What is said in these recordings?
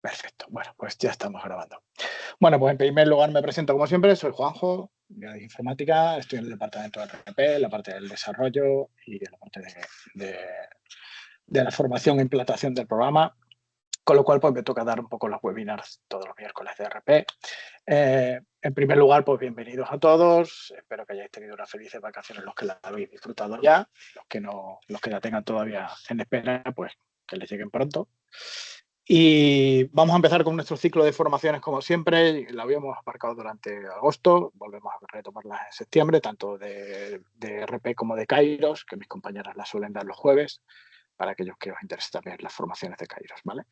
Perfecto. Bueno, pues ya estamos grabando. Bueno, pues en primer lugar me presento como siempre, soy Juanjo, de informática, estoy en el departamento de RP, en la parte del desarrollo y en la parte de, de la formación e implantación del programa, con lo cual pues me toca dar un poco los webinars todos los miércoles de RP. En primer lugar, pues bienvenidos a todos, espero que hayáis tenido unas felices vacaciones los que las habéis disfrutado ya, los que no, los que la tengan todavía en espera, pues que les lleguen pronto. Y vamos a empezar con nuestro ciclo de formaciones como siempre. La habíamos aparcado durante agosto, volvemos a retomarlas en septiembre, tanto de RP como de Kairos, que mis compañeras las suelen dar los jueves, para aquellos que os interese también las formaciones de Kairos, ¿vale?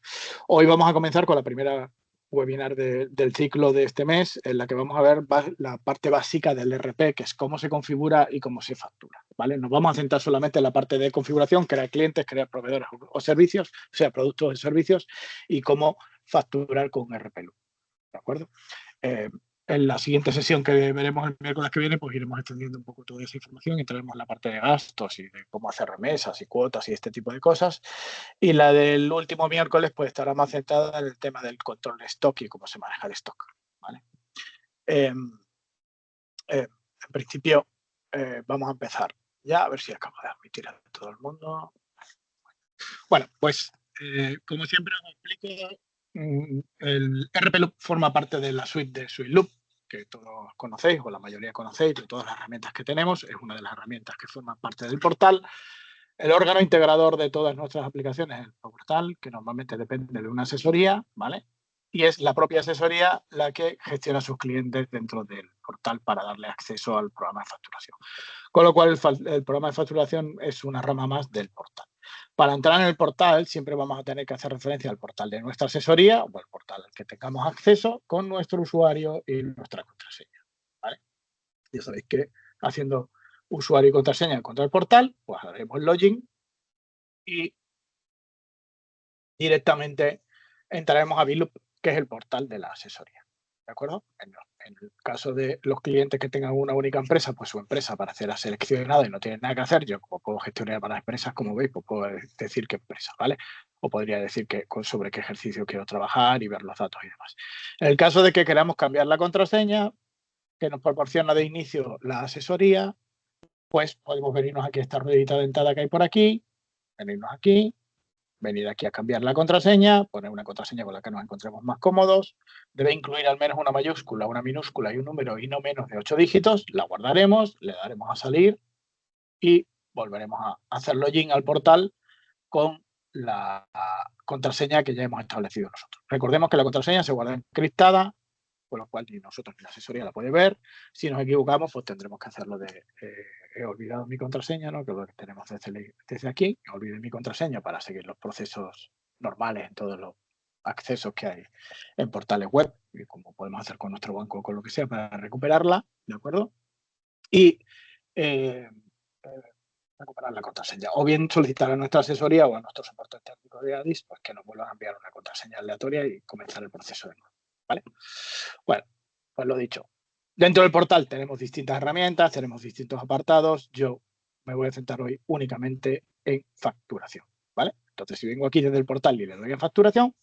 Hoy vamos a comenzar con la primera webinar del ciclo de este mes, en la que vamos a ver la parte básica del RP, que es cómo se configura y cómo se factura, ¿vale? Nos vamos a centrar solamente en la parte de configuración, crear clientes, crear proveedores o servicios, o sea, productos y servicios, y cómo facturar con RPLU, ¿de acuerdo? En la siguiente sesión que veremos el miércoles que viene, pues iremos extendiendo un poco toda esa información y entraremos en la parte de gastos y de cómo hacer remesas y cuotas y este tipo de cosas. Y la del último miércoles, pues estará más centrada en el tema del control de stock y cómo se maneja el stock, ¿vale? En principio, vamos a empezar ya, a ver si acabo de admitir a todo el mundo. Bueno, pues como siempre os explico, el RPLoop forma parte de la suite de SuiteLoop, que todos conocéis o la mayoría conocéis, de todas las herramientas que tenemos. Es una de las herramientas que forman parte del portal. El órgano integrador de todas nuestras aplicaciones es el portal, que normalmente depende de una asesoría, ¿vale? Y es la propia asesoría la que gestiona a sus clientes dentro del portal para darle acceso al programa de facturación. Con lo cual, el programa de facturación es una rama más del portal. Para entrar en el portal, siempre vamos a tener que hacer referencia al portal de nuestra asesoría o al portal al que tengamos acceso con nuestro usuario y nuestra contraseña, ¿vale? Ya sabéis que haciendo usuario y contraseña contra el portal, pues haremos login y directamente entraremos a Biloop, que es el portal de la asesoría. ¿De acuerdo? En el caso de los clientes que tengan una única empresa, pues su empresa aparecerá seleccionada y no tienen nada que hacer. Yo, como puedo gestionar para las empresas, como veis, pues puedo decir qué empresa, ¿vale? O podría decir sobre qué ejercicio quiero trabajar y ver los datos y demás. En el caso de que queramos cambiar la contraseña que nos proporciona de inicio la asesoría, pues podemos venirnos aquí a esta ruedita dentada que hay por aquí, venirnos aquí, venir aquí a cambiar la contraseña, poner una contraseña con la que nos encontremos más cómodos. Debe incluir al menos una mayúscula, una minúscula y un número y no menos de 8 dígitos. La guardaremos, le daremos a salir y volveremos a hacer login al portal con la contraseña que ya hemos establecido nosotros. Recordemos que la contraseña se guarda encriptada, con lo cual ni nosotros ni la asesoría la puede ver. Si nos equivocamos, pues tendremos que hacerlo de he olvidado mi contraseña, ¿no? Que lo que tenemos desde aquí. Olvidé mi contraseña para seguir los procesos normales en todos los accesos que hay en portales web, y como podemos hacer con nuestro banco o con lo que sea para recuperarla, ¿de acuerdo? Y recuperar la contraseña. O bien solicitar a nuestra asesoría o a nuestro soporte técnico de ADIS pues que nos vuelvan a enviar una contraseña aleatoria y comenzar el proceso de nuevo, ¿vale? Bueno, pues lo dicho. Dentro del portal tenemos distintas herramientas, tenemos distintos apartados. Yo me voy a centrar hoy únicamente en facturación, ¿vale? Entonces, si vengo aquí desde el portal y le doy en facturación,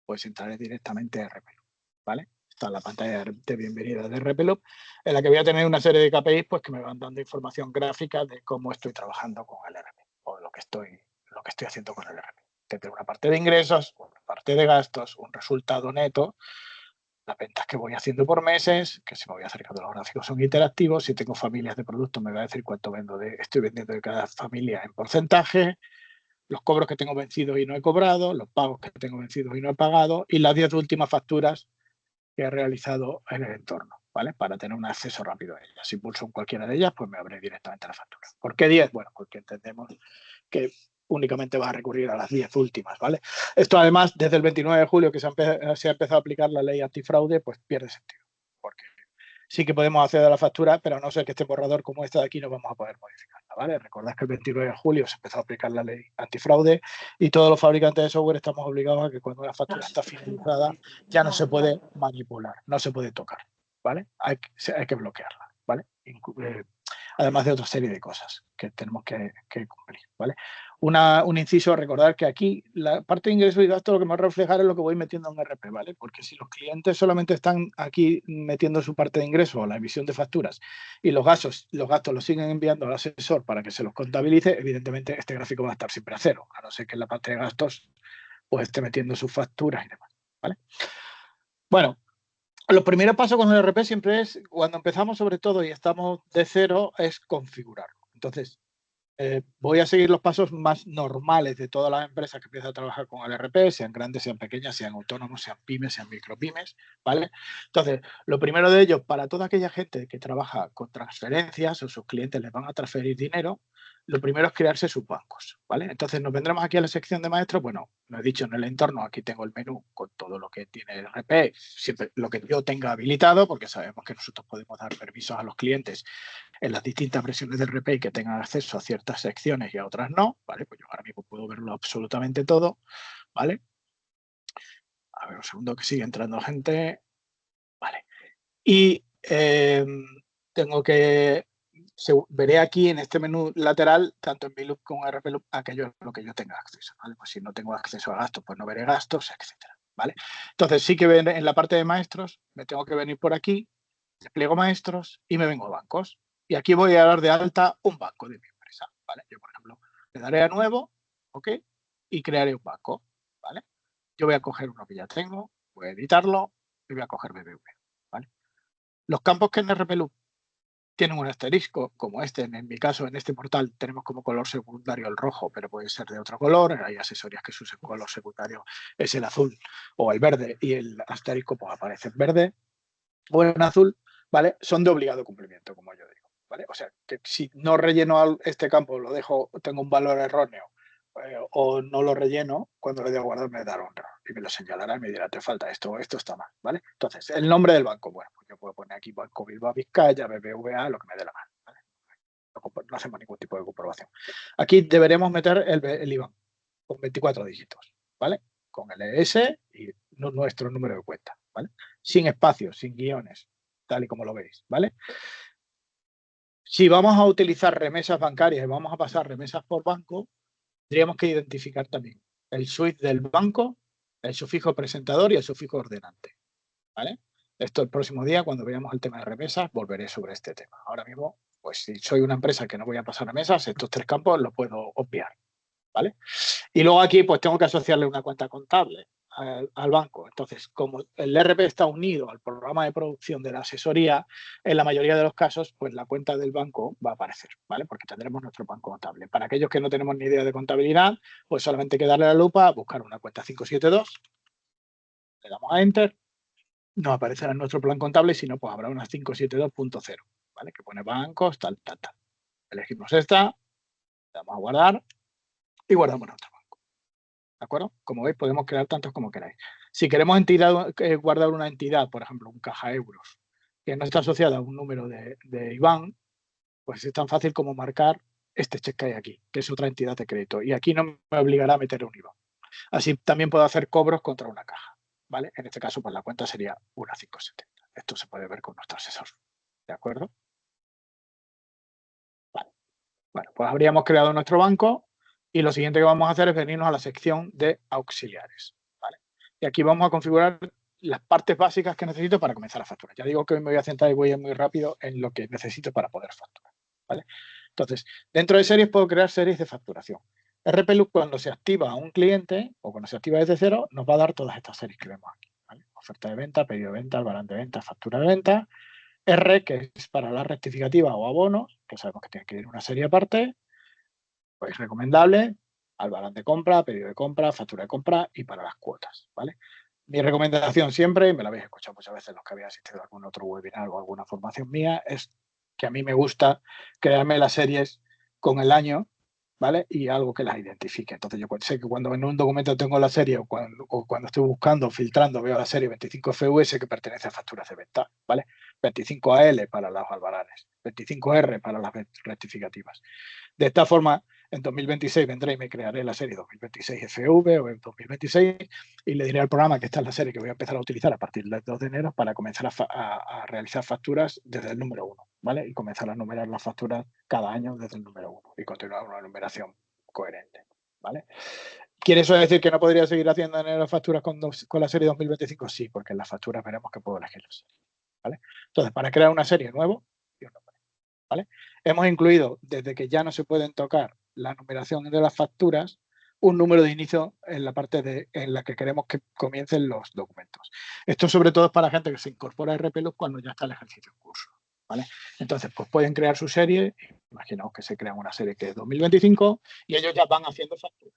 pues entraré directamente a RPLoop, ¿vale? Está la pantalla de bienvenida de RPLoop, en la que voy a tener una serie de KPIs pues, que me van dando información gráfica de cómo estoy trabajando con el RP o lo que estoy haciendo con el RP. Tendré una parte de ingresos, una parte de gastos, un resultado neto, las ventas que voy haciendo por meses, que si me voy acercando los gráficos son interactivos, si tengo familias de productos me va a decir cuánto estoy vendiendo de cada familia en porcentaje, los cobros que tengo vencidos y no he cobrado, los pagos que tengo vencidos y no he pagado y las 10 últimas facturas que he realizado en el entorno, ¿vale? Para tener un acceso rápido a ellas. Si pulso en cualquiera de ellas, pues me abre directamente la factura. ¿Por qué 10? Bueno, porque entendemos que únicamente va a recurrir a las 10 últimas, ¿vale? Esto además, desde el 29 de julio que se ha empezado a aplicar la ley antifraude, pues pierde sentido, porque sí que podemos acceder a la factura, pero a no ser que este borrador como este de aquí no vamos a poder modificarla, ¿vale? Recordad que el 29 de julio se empezó a aplicar la ley antifraude y todos los fabricantes de software estamos obligados a que cuando una factura está finalizada ya no se puede manipular, no se puede tocar, ¿vale? Hay que bloquearla, ¿vale? además de otra serie de cosas que tenemos que cumplir, ¿vale? Un inciso, recordar que aquí la parte de ingresos y gastos lo que me va a reflejar es lo que voy metiendo en RP, ¿vale? Porque si los clientes solamente están aquí metiendo su parte de ingresos o la emisión de facturas y los gastos los siguen enviando al asesor para que se los contabilice, evidentemente este gráfico va a estar siempre a cero, a no ser que en la parte de gastos pues esté metiendo sus facturas y demás, ¿vale? Bueno, los primeros pasos con el RP siempre es, cuando empezamos sobre todo y estamos de cero, es configurarlo. Entonces, voy a seguir los pasos más normales de todas las empresas que empiezan a trabajar con el RP, sean grandes, sean pequeñas, sean autónomos, sean pymes, sean micropymes, ¿vale? Entonces, lo primero de ello, para toda aquella gente que trabaja con transferencias o sus clientes les van a transferir dinero, lo primero es crearse sus bancos, ¿vale? Entonces, nos vendremos aquí a la sección de maestros. Bueno, lo he dicho en el entorno, aquí tengo el menú con todo lo que tiene el RP, siempre lo que yo tenga habilitado, porque sabemos que nosotros podemos dar permisos a los clientes en las distintas versiones del RP que tengan acceso a ciertas secciones y a otras no, ¿vale? Pues yo ahora mismo puedo verlo absolutamente todo, ¿vale? A ver, un segundo que sigue entrando gente, ¿vale? Y tengo que, veré aquí en este menú lateral, tanto en VLOOP como en RPLOOP, aquello a lo que yo tenga acceso, ¿vale? Pues si no tengo acceso a gastos, pues no veré gastos, etcétera, ¿vale? Entonces sí que en la parte de maestros me tengo que venir por aquí, despliego maestros y me vengo a bancos. Y aquí voy a dar de alta un banco de mi empresa, ¿vale? Yo, por ejemplo, le daré a nuevo, ¿ok? Y crearé un banco, ¿vale? Yo voy a coger uno que ya tengo, voy a editarlo y voy a coger BBV, ¿vale? Los campos que en RPLOOP tienen un asterisco, como este, en mi caso, en este portal, tenemos como color secundario el rojo, pero puede ser de otro color. Hay asesorías que su color secundario es el azul o el verde y el asterisco pues aparece en verde o en azul, ¿vale? Son de obligado cumplimiento, como yo digo, ¿vale? O sea, que si no relleno este campo, lo dejo, tengo un valor erróneo o no lo relleno, cuando le dé a guardar me dará un error y me lo señalará y me dirá, te falta esto o esto está mal, ¿vale? Entonces, el nombre del banco, bueno, pues yo puedo poner aquí Banco Bilbao Vizcaya, BBVA, lo que me dé la gana, ¿vale? No hacemos ningún tipo de comprobación. Aquí deberemos meter el IBAN con 24 dígitos, ¿vale? Con el ES y nuestro número de cuenta, ¿vale? Sin espacios, sin guiones, tal y como lo veis, ¿vale? Si vamos a utilizar remesas bancarias y vamos a pasar remesas por banco, tendríamos que identificar también el SWIFT del banco, el sufijo presentador y el sufijo ordenante, ¿vale? Esto el próximo día, cuando veamos el tema de remesas, volveré sobre este tema. Ahora mismo, pues si soy una empresa que no voy a pasar remesas, estos tres campos los puedo obviar, ¿vale? Y luego aquí pues tengo que asociarle una cuenta contable al banco. Entonces, como el RP está unido al programa de producción de la asesoría, en la mayoría de los casos, pues la cuenta del banco va a aparecer, ¿vale? Porque tendremos nuestro banco contable. Para aquellos que no tenemos ni idea de contabilidad, pues solamente hay que darle a la lupa, buscar una cuenta 572, le damos a Enter, no aparecerá en nuestro plan contable, sino pues habrá una 572.0, ¿vale? Que pone bancos, tal, tal, tal. Elegimos esta, le damos a guardar y guardamos nuestro banco. ¿De acuerdo? Como veis, podemos crear tantos como queráis. Si queremos guardar una entidad, por ejemplo, un caja euros, que no está asociada a un número de IBAN, pues es tan fácil como marcar este check que hay aquí, que es otra entidad de crédito. Y aquí no me obligará a meter un IBAN. Así también puedo hacer cobros contra una caja, ¿vale? En este caso, pues la cuenta sería una 570. Esto se puede ver con nuestro asesor. ¿De acuerdo? Vale. Bueno, pues habríamos creado nuestro banco y lo siguiente que vamos a hacer es venirnos a la sección de auxiliares, ¿vale? Y aquí vamos a configurar las partes básicas que necesito para comenzar a facturar. Ya digo que hoy me voy a centrar y voy a ir muy rápido en lo que necesito para poder facturar, ¿vale? Entonces, dentro de series puedo crear series de facturación. RPLOOP, cuando se activa a un cliente o cuando se activa desde cero, nos va a dar todas estas series que vemos aquí, ¿vale? Oferta de venta, pedido de venta, balance de venta, factura de venta. R, que es para la rectificativa o abonos, que sabemos que tiene que ir una serie aparte, pues recomendable, al balance de compra, pedido de compra, factura de compra y para las cuotas, ¿vale? Mi recomendación siempre, y me la habéis escuchado muchas veces los que habéis asistido a algún otro webinar o alguna formación mía, es que a mí me gusta crearme las series con el año, ¿vale? Y algo que las identifique. Entonces yo sé que cuando en un documento tengo la serie o cuando estoy buscando, filtrando, veo la serie 25FUS que pertenece a facturas de venta, ¿vale? 25AL para los albaranes, 25R para las rectificativas. De esta forma, en 2026 vendré y me crearé la serie 2026FV o en 2026 y le diré al programa que esta es la serie que voy a empezar a utilizar a partir del 2 de enero para comenzar a realizar facturas desde el número 1. ¿vale? Y comenzar a numerar las facturas cada año desde el número 1 y continuar una numeración coherente, ¿vale? ¿Quiere eso decir que no podría seguir haciendo en las facturas con la serie 2025? Sí, porque en las facturas veremos que puedo elegir la serie, ¿vale? Entonces, para crear una serie nuevo y un nombre, ¿vale? Hemos incluido, desde que ya no se pueden tocar la numeración de las facturas, un número de inicio en la parte en la que queremos que comiencen los documentos. Esto sobre todo es para gente que se incorpora a RPLoop cuando ya está el ejercicio en curso, ¿vale? Entonces, pues pueden crear su serie, imaginaos que se crean una serie que es 2025 y ellos ya van haciendo facturas.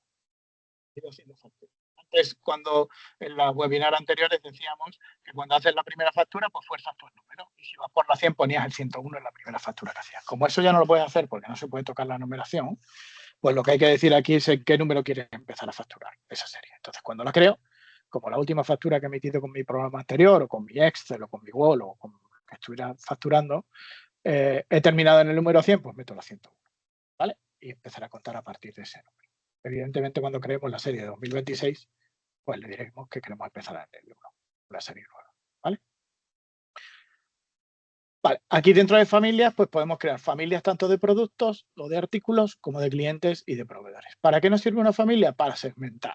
Antes, cuando en las webinars anteriores decíamos que cuando haces la primera factura, pues fuerzas tus números. Y si vas por la 100, ponías el 101 en la primera factura que hacías. Como eso ya no lo puedes hacer porque no se puede tocar la numeración, pues lo que hay que decir aquí es en qué número quieres empezar a facturar esa serie. Entonces, cuando la creo, como la última factura que he emitido con mi programa anterior, o con mi Excel, o con mi Word, o con que estuviera facturando, he terminado en el número 100, pues meto la 101, ¿vale? Y empezar a contar a partir de ese número. Evidentemente, cuando creemos la serie de 2026, pues le diremos que queremos empezar en el 1, la serie nueva, ¿vale? Vale, aquí dentro de familias, pues podemos crear familias tanto de productos o de artículos como de clientes y de proveedores. ¿Para qué nos sirve una familia? Para segmentar.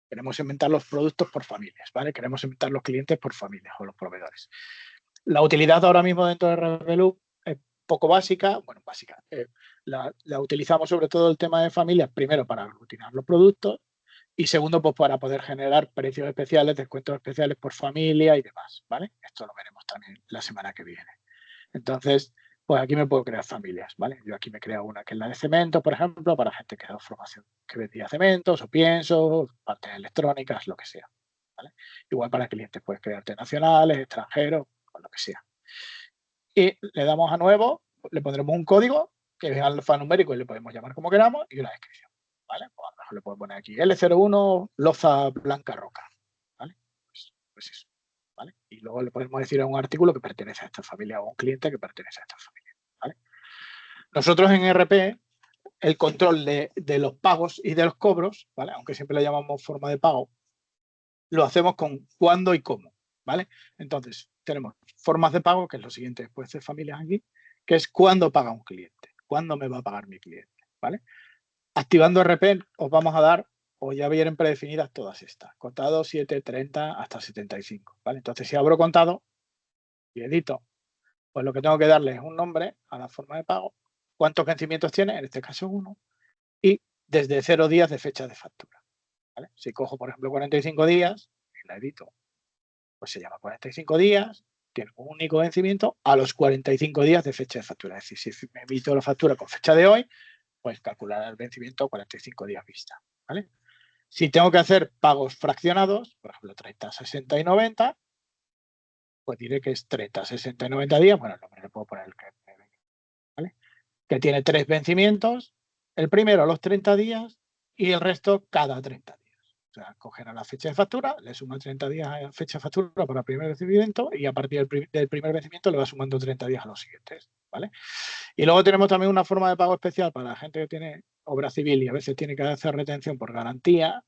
Queremos segmentar los productos por familias, ¿vale? Queremos segmentar los clientes por familias o los proveedores. La utilidad ahora mismo dentro de Revolut es poco básica, bueno, básica. La utilizamos sobre todo el tema de familias, primero para aglutinar los productos y segundo, pues para poder generar precios especiales, descuentos especiales por familia y demás, ¿vale? Esto lo veremos también la semana que viene. Entonces, pues aquí me puedo crear familias, ¿vale? Yo aquí me creo una que es la de cemento, por ejemplo, para gente que da formación que vendía cementos o piensos, partes electrónicas, lo que sea, ¿vale? Igual para clientes puedes crearte nacionales, extranjeros, o lo que sea. Y le damos a nuevo, le pondremos un código que es alfanumérico y le podemos llamar como queramos y una descripción, ¿vale? Pues a lo mejor le puedo poner aquí L01 loza blanca roca, ¿vale? Pues eso, ¿vale? Y luego le podemos decir a un artículo que pertenece a esta familia o a un cliente que pertenece a esta familia, ¿vale? Nosotros en RP, el control de los pagos y de los cobros, ¿vale? Aunque siempre le llamamos forma de pago, lo hacemos con cuándo y cómo, ¿vale? Entonces, tenemos formas de pago, que es lo siguiente después de familias aquí, que es cuándo paga un cliente, cuándo me va a pagar mi cliente, ¿vale? Activando RP os vamos a dar, o ya vienen predefinidas todas estas, contado 7, 30 hasta 75, ¿vale? Entonces, si abro contado y edito, pues lo que tengo que darle es un nombre a la forma de pago, cuántos vencimientos tiene, en este caso 1, y desde 0 días de fecha de factura, ¿vale? Si cojo, por ejemplo, 45 días y la edito, pues se llama 45 días, tiene un único vencimiento a los 45 días de fecha de factura. Es decir, si me emito la factura con fecha de hoy, pues calcular el vencimiento 45 días vista, ¿vale? Si tengo que hacer pagos fraccionados, por ejemplo, 30, 60 y 90, pues diré que es 30, 60 y 90 días, bueno, el nombre le puedo poner el que me venga, ¿vale? Que tiene 3 vencimientos, el primero a los 30 días y el resto cada 30 días. O sea, cogerá la fecha de factura, le suma 30 días a fecha de factura para el primer vencimiento y a partir del primer vencimiento le va sumando 30 días a los siguientes, ¿vale? Y luego tenemos también una forma de pago especial para la gente que tiene obra civil y a veces tiene que hacer retención por garantía,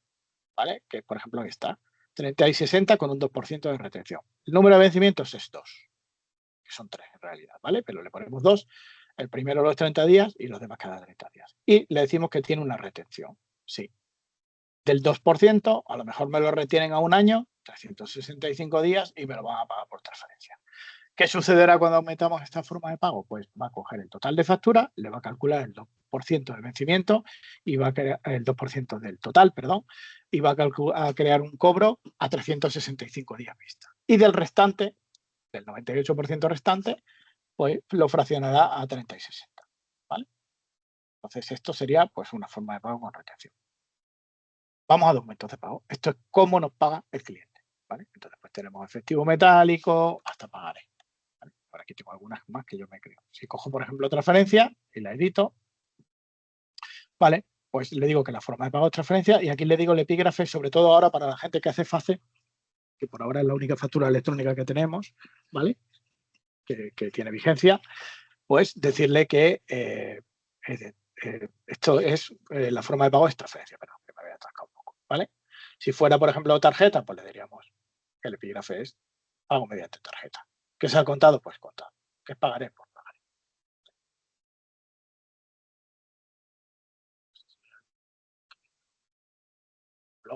¿vale? Que, por ejemplo, aquí está, 30 y 60 con un 2% de retención. El número de vencimientos es 2, que son 3 en realidad, ¿vale? Pero le ponemos 2, el primero los 30 días y los demás cada 30 días. Y le decimos que tiene una retención, sí. Del 2%, a lo mejor me lo retienen a un año, 365 días y me lo van a pagar por transferencia. ¿Qué sucederá cuando aumentamos esta forma de pago? Pues va a coger el total de factura, le va a calcular el 2% del vencimiento y va a crear el 2% del total, perdón, y va a crear un cobro a 365 días vista. Y del restante, del 98% restante, pues lo fraccionará a 30 y 60, ¿vale? Entonces esto sería pues una forma de pago con retención. Vamos a documentos de pago. Esto es cómo nos paga el cliente, ¿vale? Entonces pues tenemos efectivo metálico hasta pagaré. ¿Vale? Por aquí tengo algunas más que yo me creo. Si cojo, por ejemplo, transferencia y la edito, ¿vale? Pues le digo que la forma de pago es transferencia y aquí le digo el epígrafe, sobre todo ahora para la gente que hace FACE, que por ahora es la única factura electrónica que tenemos, ¿vale? Que tiene vigencia, pues decirle que esto es, la forma de pago es transferencia, pero que me había atascado un poco, ¿vale? Si fuera, por ejemplo, tarjeta, pues le diríamos que el epígrafe es pago mediante tarjeta. ¿Qué se ha contado? Pues contado. ¿Qué pagaré? Pues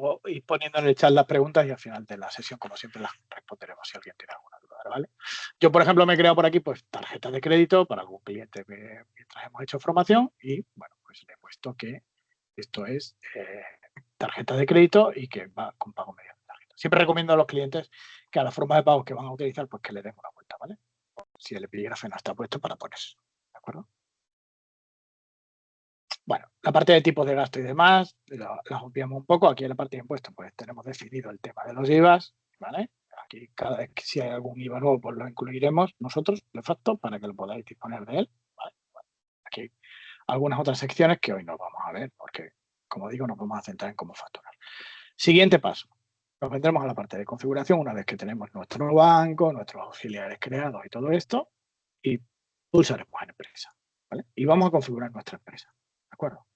luego ir poniendo en el chat las preguntas y al final de la sesión, como siempre, las responderemos si alguien tiene alguna duda, ¿vale? Yo, por ejemplo, me he creado por aquí pues tarjetas de crédito para algún cliente que mientras hemos hecho formación y, bueno, pues le he puesto que esto es tarjeta de crédito y que va con pago mediante tarjeta. Siempre recomiendo a los clientes que a la forma de pago que van a utilizar, pues que le den una vuelta, ¿vale? Si el epígrafe no está puesto para ponerse, ¿de acuerdo? Bueno, la parte de tipos de gasto y demás, las obviamos un poco. Aquí en la parte de impuestos, pues tenemos definido el tema de los IVAs, ¿vale? Aquí cada vez que si hay algún IVA nuevo, pues lo incluiremos nosotros, de facto, para que lo podáis disponer de él, ¿vale? Bueno, aquí algunas otras secciones que hoy no vamos a ver, porque, como digo, nos vamos a centrar en cómo facturar. Siguiente paso. Nos vendremos a la parte de configuración una vez que tenemos nuestro banco, nuestros auxiliares creados y todo esto, y pulsaremos en empresa, ¿vale? Y vamos a configurar nuestra empresa, ¿de acuerdo?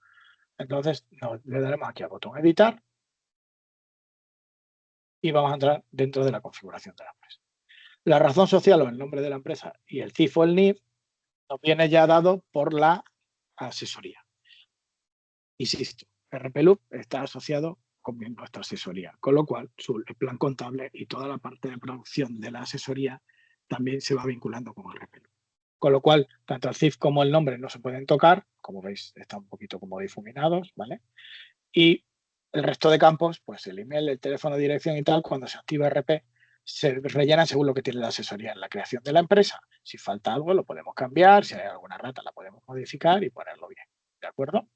Entonces le daremos aquí al botón editar y vamos a entrar dentro de la configuración de la empresa. La razón social o el nombre de la empresa y el CIF o el NIF nos viene ya dado por la asesoría. Insisto, RPLoop está asociado con nuestra asesoría, con lo cual el plan contable y toda la parte de producción de la asesoría también se va vinculando con RPLoop. Con lo cual, tanto el CIF como el nombre no se pueden tocar, como veis, están un poquito como difuminados, ¿vale? Y el resto de campos, pues el email, el teléfono, dirección y tal, cuando se activa RP, se rellenan según lo que tiene la asesoría en la creación de la empresa. Si falta algo, lo podemos cambiar, si hay alguna rata, la podemos modificar y ponerlo bien, ¿de acuerdo?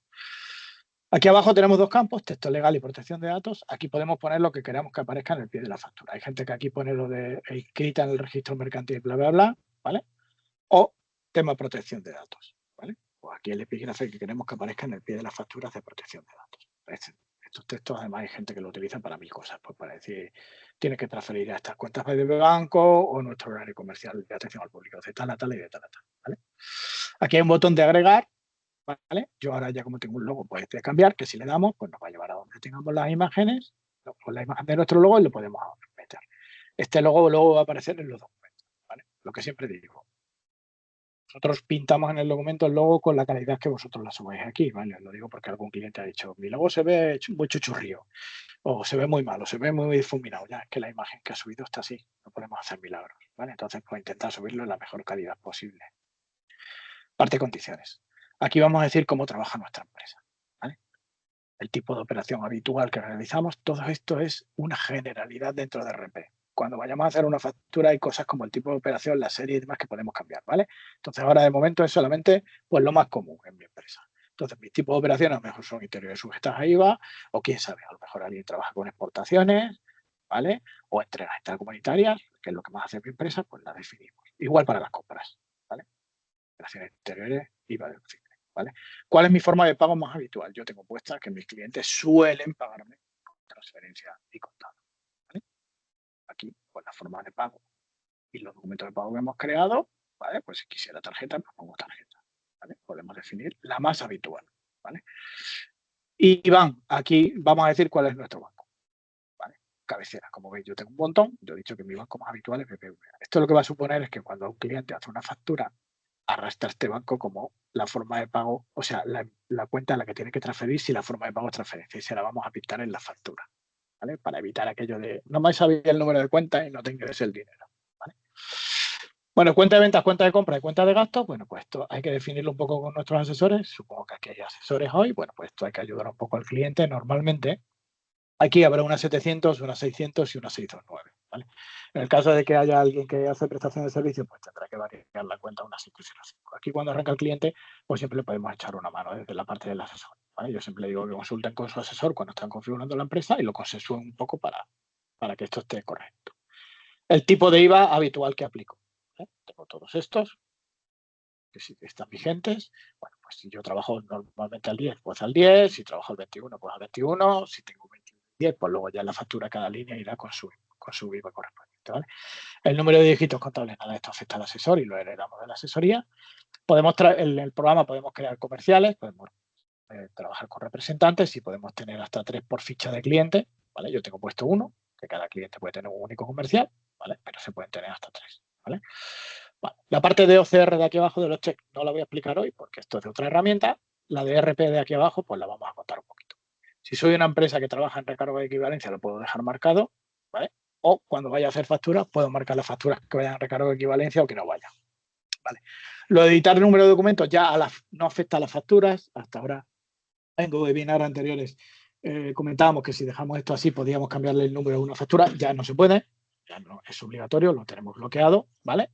Aquí abajo tenemos dos campos, texto legal y protección de datos. Aquí podemos poner lo que queramos que aparezca en el pie de la factura. Hay gente que aquí pone lo de inscrita en el registro mercantil, bla, bla, bla, ¿vale? O tema protección de datos, ¿vale? O aquí el epígrafe que queremos que aparezca en el pie de las facturas de protección de datos. Estos textos, además, hay gente que lo utiliza para mil cosas, pues para decir, tienes que transferir a estas cuentas de banco o nuestro horario comercial de atención al público, de tal a tal y de tal a tal, ¿vale? Aquí hay un botón de agregar, ¿vale? Yo ahora ya como tengo un logo, pues de cambiar, que si le damos, pues nos va a llevar a donde tengamos las imágenes, con la imagen de nuestro logo y lo podemos meter. Este logo luego va a aparecer en los documentos, ¿vale? Lo que siempre digo. Nosotros pintamos en el documento el logo con la calidad que vosotros la subáis aquí, ¿vale? Lo digo porque algún cliente ha dicho, mi logo se ve muy chuchurrío, o se ve muy malo, se ve muy difuminado. Ya es que la imagen que ha subido está así, no podemos hacer milagros, ¿vale? Entonces, pues intentar subirlo en la mejor calidad posible. Parte de condiciones. Aquí vamos a decir cómo trabaja nuestra empresa, ¿vale? El tipo de operación habitual que realizamos, todo esto es una generalidad dentro de RP. Cuando vayamos a hacer una factura hay cosas como el tipo de operación, la serie y demás que podemos cambiar, ¿vale? Entonces ahora de momento es solamente pues lo más común en mi empresa. Entonces mis tipos de operaciones a lo mejor son interiores sujetas a IVA o quién sabe, a lo mejor alguien trabaja con exportaciones, ¿vale? O entregas extracomunitarias, que es lo que más hace mi empresa, pues la definimos. Igual para las compras, ¿vale? Operaciones interiores, IVA deducible, ¿vale? ¿Cuál es mi forma de pago más habitual? Yo tengo puesta que mis clientes suelen pagarme con transferencia y contado, ¿vale? Aquí, pues la forma de pago y los documentos de pago que hemos creado, ¿vale? Pues si quisiera tarjeta, pues pongo tarjeta, ¿vale? Podemos definir la más habitual, ¿vale? Y Iván, aquí vamos a decir cuál es nuestro banco, ¿vale? Cabecera, como veis, yo tengo un montón, yo he dicho que mi banco más habitual es BBVA. Esto lo que va a suponer es que cuando un cliente hace una factura, arrastra este banco como la forma de pago, o sea, la cuenta a la que tiene que transferir si la forma de pago es transferencia y se la vamos a pintar en la factura, ¿vale? Para evitar aquello de no me sabía el número de cuenta y no tengáis el dinero, ¿vale? Bueno, cuenta de ventas, cuenta de compra y cuenta de gastos, bueno, pues esto hay que definirlo un poco con nuestros asesores, supongo que aquí hay asesores hoy, bueno, pues esto hay que ayudar un poco al cliente normalmente. Aquí habrá unas 700, unas 600 y unas 629, ¿vale? En el caso de que haya alguien que hace prestación de servicio, pues tendrá que variar la cuenta a unas 5 y unas 5. Aquí cuando arranca el cliente, pues siempre le podemos echar una mano desde la parte del asesor, ¿vale? Yo siempre le digo que consulten con su asesor cuando están configurando la empresa y lo consensúen un poco para que esto esté correcto. El tipo de IVA habitual que aplico, ¿eh? Tengo todos estos, que sí están vigentes. Bueno, pues si yo trabajo normalmente al 10, pues al 10, si trabajo al 21, pues al 21, si tengo 10, pues luego ya la factura cada línea irá con su IVA correspondiente, ¿vale? El número de dígitos contables, nada, esto afecta al asesor y lo heredamos de la asesoría. Podemos en el programa podemos crear comerciales, podemos trabajar con representantes y podemos tener hasta 3 por ficha de cliente, ¿vale? Yo tengo puesto 1, que cada cliente puede tener un único comercial, ¿vale? Pero se pueden tener hasta 3, ¿vale? Vale. La parte de OCR de aquí abajo de los checks no la voy a explicar hoy porque esto es de otra herramienta. La de RP de aquí abajo, pues la vamos a contar un poquito. Si soy una empresa que trabaja en recargo de equivalencia, lo puedo dejar marcado, ¿vale? O cuando vaya a hacer facturas, puedo marcar las facturas que vayan a recargo de equivalencia o que no vayan. ¿Vale? Lo de editar el número de documentos ya no afecta a las facturas. Hasta ahora, en webinars anteriores, comentábamos que si dejamos esto así, podíamos cambiarle el número de una factura. Ya no se puede, ya no es obligatorio, lo tenemos bloqueado, ¿vale?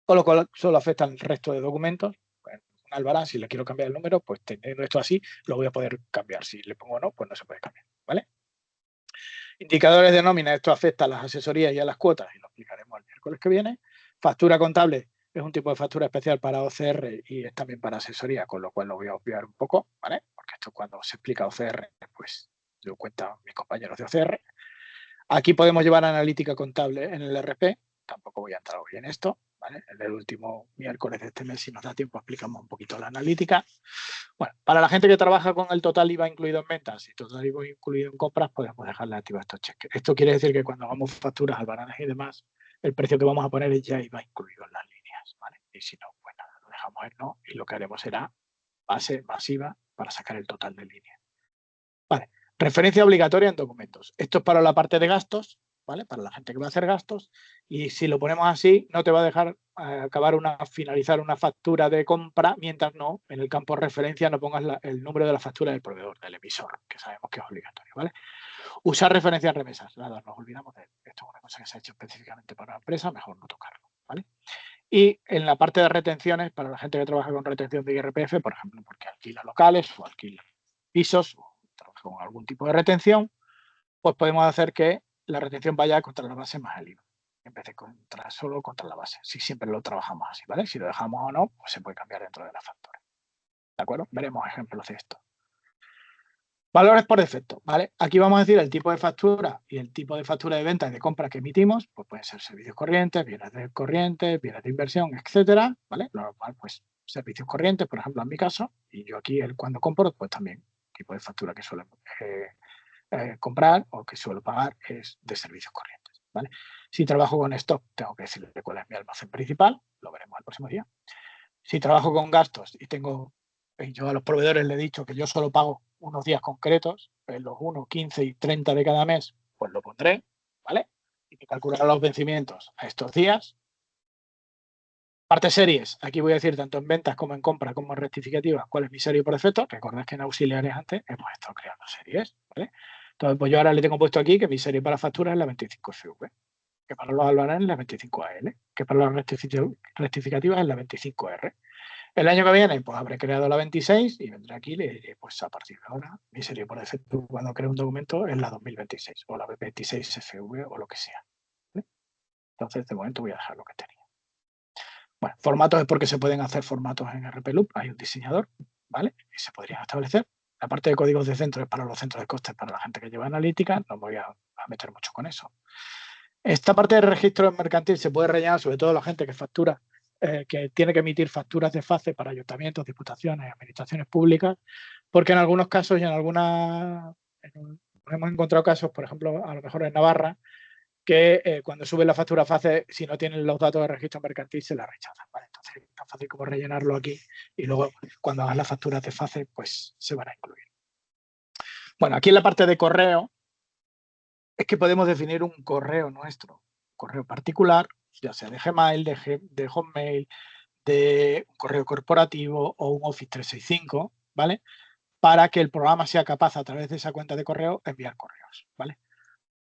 Con lo cual solo afecta al resto de documentos. Bueno, un albarán, si le quiero cambiar el número, pues teniendo esto así, lo voy a poder cambiar. Si le pongo no, pues no se puede cambiar, ¿vale? Indicadores de nómina, esto afecta a las asesorías y a las cuotas, y lo explicaremos el miércoles que viene. Factura contable es un tipo de factura especial para OCR y es también para asesoría, con lo cual lo voy a obviar un poco, ¿vale? Porque esto cuando se explica OCR, pues lo cuentan mis compañeros de OCR. Aquí podemos llevar analítica contable en el RP, tampoco voy a entrar hoy en esto, ¿vale? En el último miércoles de este mes, si nos da tiempo, explicamos un poquito la analítica. Bueno, para la gente que trabaja con el total IVA incluido en ventas y total IVA incluido en compras, podemos dejarle activos estos cheques. Esto quiere decir que cuando hagamos facturas, albaranes y demás, el precio que vamos a poner ya IVA incluido en las líneas, ¿vale? Y si no, pues nada, lo dejamos en no y lo que haremos será base masiva para sacar el total de líneas. Vale, referencia obligatoria en documentos. Esto es para la parte de gastos, ¿vale? Para la gente que va a hacer gastos. Y si lo ponemos así, no te va a dejar finalizar una factura de compra mientras no, en el campo referencia, no pongas el número de la factura del proveedor, del emisor, que sabemos que es obligatorio, ¿vale? Usar referencias remesas. Nada, nos olvidamos de esto. Es una cosa que se ha hecho específicamente para una empresa, mejor no tocarlo, ¿vale? Y en la parte de retenciones, para la gente que trabaja con retención de IRPF, por ejemplo, porque alquila locales o alquila pisos o trabaja con algún tipo de retención, pues podemos hacer que la retención vaya contra la base más el IVA, en vez de solo contra la base. Si siempre lo trabajamos así, ¿vale? Si lo dejamos o no, pues se puede cambiar dentro de la factura. ¿De acuerdo? Veremos ejemplos de esto. Valores por defecto, ¿vale? Aquí vamos a decir el tipo de factura y el tipo de factura de venta y de compra que emitimos, pues pueden ser servicios corrientes, bienes de inversión, etcétera, ¿vale? Lo normal, pues servicios corrientes, por ejemplo, en mi caso, y yo aquí cuando compro, pues también tipo de factura que suelo comprar o que suelo pagar es de servicios corrientes, ¿vale? Si trabajo con stock, tengo que decirle cuál es mi almacén principal, lo veremos el próximo día. Si trabajo con gastos y yo a los proveedores le he dicho que yo solo pago unos días concretos, en los 1, 15 y 30 de cada mes, pues lo pondré, ¿vale? Y que calculará los vencimientos a estos días. Parte series, aquí voy a decir tanto en ventas como en compra como en rectificativas cuál es mi serie por defecto. Recordad que en auxiliares antes hemos estado creando series, ¿vale? Entonces, pues yo ahora le tengo puesto aquí que mi serie para facturas es la 25FV, que para los albaranes es la 25AL, que para las rectificativas es la 25R. El año que viene, pues habré creado la 26 y vendré aquí y le diré, pues a partir de ahora, mi serie por defecto cuando creo un documento es la 2026 o la 26FV o lo que sea, ¿vale? Entonces, de momento voy a dejar lo que tenía. Bueno, formatos es porque se pueden hacer formatos en RPLoop, hay un diseñador, ¿vale? Y se podrían establecer. La parte de códigos de centro es para los centros de costes, para la gente que lleva analítica, no voy a meter mucho con eso. Esta parte de registro mercantil se puede rellenar, sobre todo la gente que factura, que tiene que emitir facturas de FACE para ayuntamientos, diputaciones, administraciones públicas, porque en algunos casos y hemos encontrado casos, por ejemplo, a lo mejor en Navarra, que cuando suben la factura FACE, si no tienen los datos de registro mercantil, se la rechazan, ¿vale? Entonces es tan fácil como rellenarlo aquí y luego cuando hagas las facturas de FACE, pues se van a incluir. Bueno, aquí en la parte de correo, es que podemos definir un correo nuestro, correo particular, ya sea de Gmail, de Hotmail, de un correo corporativo o un Office 365, ¿vale? Para que el programa sea capaz a través de esa cuenta de correo enviar correos, ¿vale?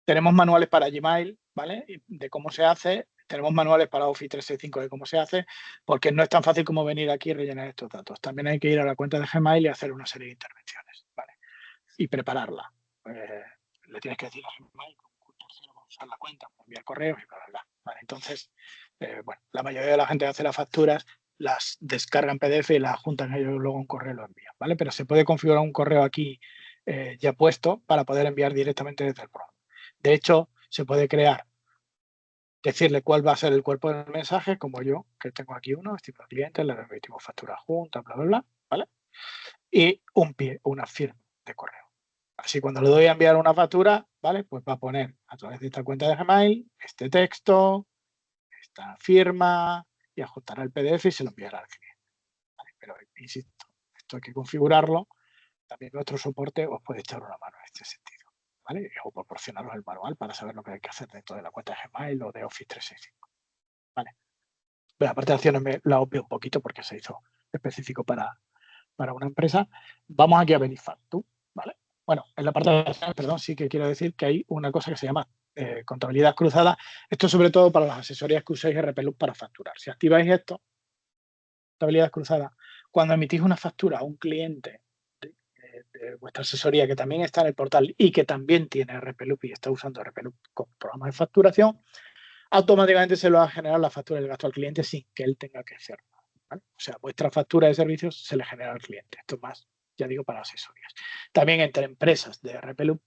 Tenemos manuales para Gmail, ¿vale? De cómo se hace. Tenemos manuales para Office 365 de cómo se hace, porque no es tan fácil como venir aquí y rellenar estos datos. También hay que ir a la cuenta de Gmail y hacer una serie de intervenciones, ¿vale? Y prepararla. Le tienes que decir a Gmail cómo usar la cuenta, cómo enviar correos y bla, bla, bla. ¿Vale? Entonces, bueno, la mayoría de la gente hace las facturas, las descarga en PDF y las juntan ellos luego un correo y lo envían, ¿vale? Pero se puede configurar un correo aquí ya puesto para poder enviar directamente desde el programa. De hecho, se puede crear, decirle cuál va a ser el cuerpo del mensaje, como yo, que tengo aquí uno, estimado cliente, le remitimos factura junta, bla, bla, bla, ¿vale? Y un pie, una firma de correo. Así cuando le doy a enviar una factura, ¿vale? Pues va a poner a través de esta cuenta de Gmail este texto, esta firma y ajustará el PDF y se lo enviará al cliente, ¿vale? Pero insisto, esto hay que configurarlo también nuestro soporte os puede echar una mano en este sentido, ¿vale? O proporcionaros el manual para saber lo que hay que hacer dentro de la cuenta de Gmail o de Office 365, ¿vale? La parte de acciones me la obvio un poquito porque se hizo específico para una empresa. Vamos aquí a Benifactu, ¿vale? Bueno, en la parte de acciones, perdón, sí que quiero decir que hay una cosa que se llama contabilidad cruzada. Esto sobre todo para las asesorías que uséis RPLUX para facturar. Si activáis esto, contabilidad cruzada, cuando emitís una factura a un cliente de vuestra asesoría que también está en el portal y que también tiene RPLUX y está usando RPLUX como programa de facturación, automáticamente se lo va a generar la factura del gasto al cliente sin que él tenga que hacer nada, ¿vale? O sea, vuestra factura de servicios se le genera al cliente. Esto es más, ya digo, para asesorías. También entre empresas de RPLUX,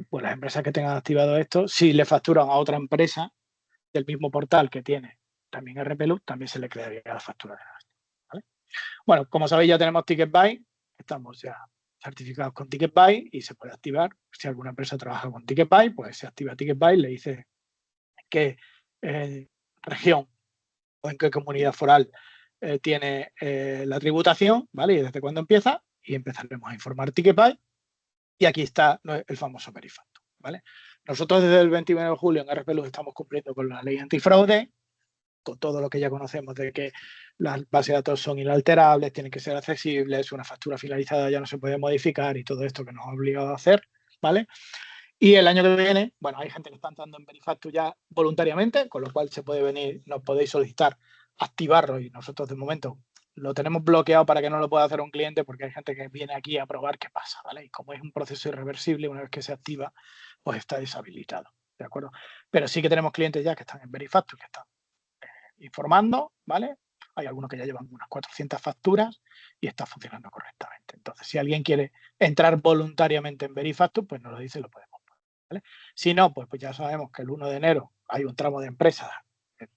pues las empresas que tengan activado esto, si le facturan a otra empresa del mismo portal que tiene también RPLUX, también se le crearía la factura de gasto, ¿vale? Bueno, como sabéis, ya tenemos TicketBuy, estamos ya certificados con TicketBuy y se puede activar. Si alguna empresa trabaja con TicketBuy, pues se activa TicketBuy, le dice qué región o en qué comunidad foral tiene la tributación, ¿vale? Y desde cuándo empieza, y empezaremos a informar TicketBuy. Y aquí está el famoso Benifactu, ¿vale? Nosotros desde el 21 de julio en RPLUX estamos cumpliendo con la ley antifraude, con todo lo que ya conocemos de que las bases de datos son inalterables, tienen que ser accesibles, una factura finalizada ya no se puede modificar y todo esto que nos ha obligado a hacer, ¿vale? Y el año que viene, bueno, hay gente que está entrando en Benifactu ya voluntariamente, con lo cual se puede venir, nos podéis solicitar activarlo y nosotros de momento lo tenemos bloqueado para que no lo pueda hacer un cliente porque hay gente que viene aquí a probar qué pasa, ¿vale? Y como es un proceso irreversible, una vez que se activa, pues está deshabilitado, ¿de acuerdo? Pero sí que tenemos clientes ya que están en Benifactu, que están informando, ¿vale? Hay algunos que ya llevan unas 400 facturas y está funcionando correctamente. Entonces, si alguien quiere entrar voluntariamente en Benifactu, pues nos lo dice y lo podemos poner, ¿vale? Si no, pues ya sabemos que el 1 de enero hay un tramo de empresas,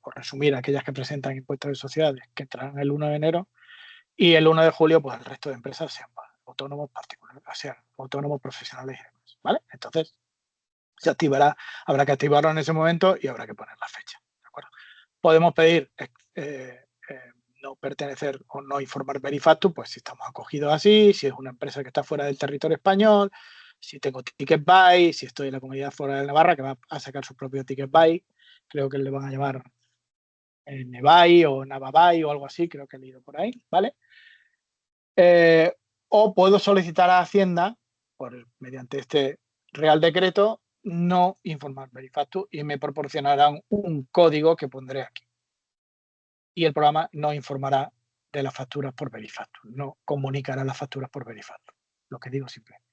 por resumir, aquellas que presentan impuestos de sociedades, que entrarán el 1 de enero, y el 1 de julio, pues el resto de empresas sean autónomos particulares, sean autónomos profesionales y demás, ¿vale? Entonces, se activará, habrá que activarlo en ese momento y habrá que poner la fecha, ¿de acuerdo? Podemos pedir no pertenecer o no informar Benifactu, pues si estamos acogidos así, si es una empresa que está fuera del territorio español, si tengo TicketBuy, si estoy en la comunidad fuera de Navarra, que va a sacar su propio TicketBuy, creo que le van a llamar Nebai o Navabai o algo así, creo que he leído por ahí, ¿vale? O puedo solicitar a Hacienda, mediante este Real Decreto, no informar Benifactu y me proporcionarán un código que pondré aquí. Y el programa no informará de las facturas por Benifactu, no comunicará las facturas por Benifactu. Lo que digo simplemente.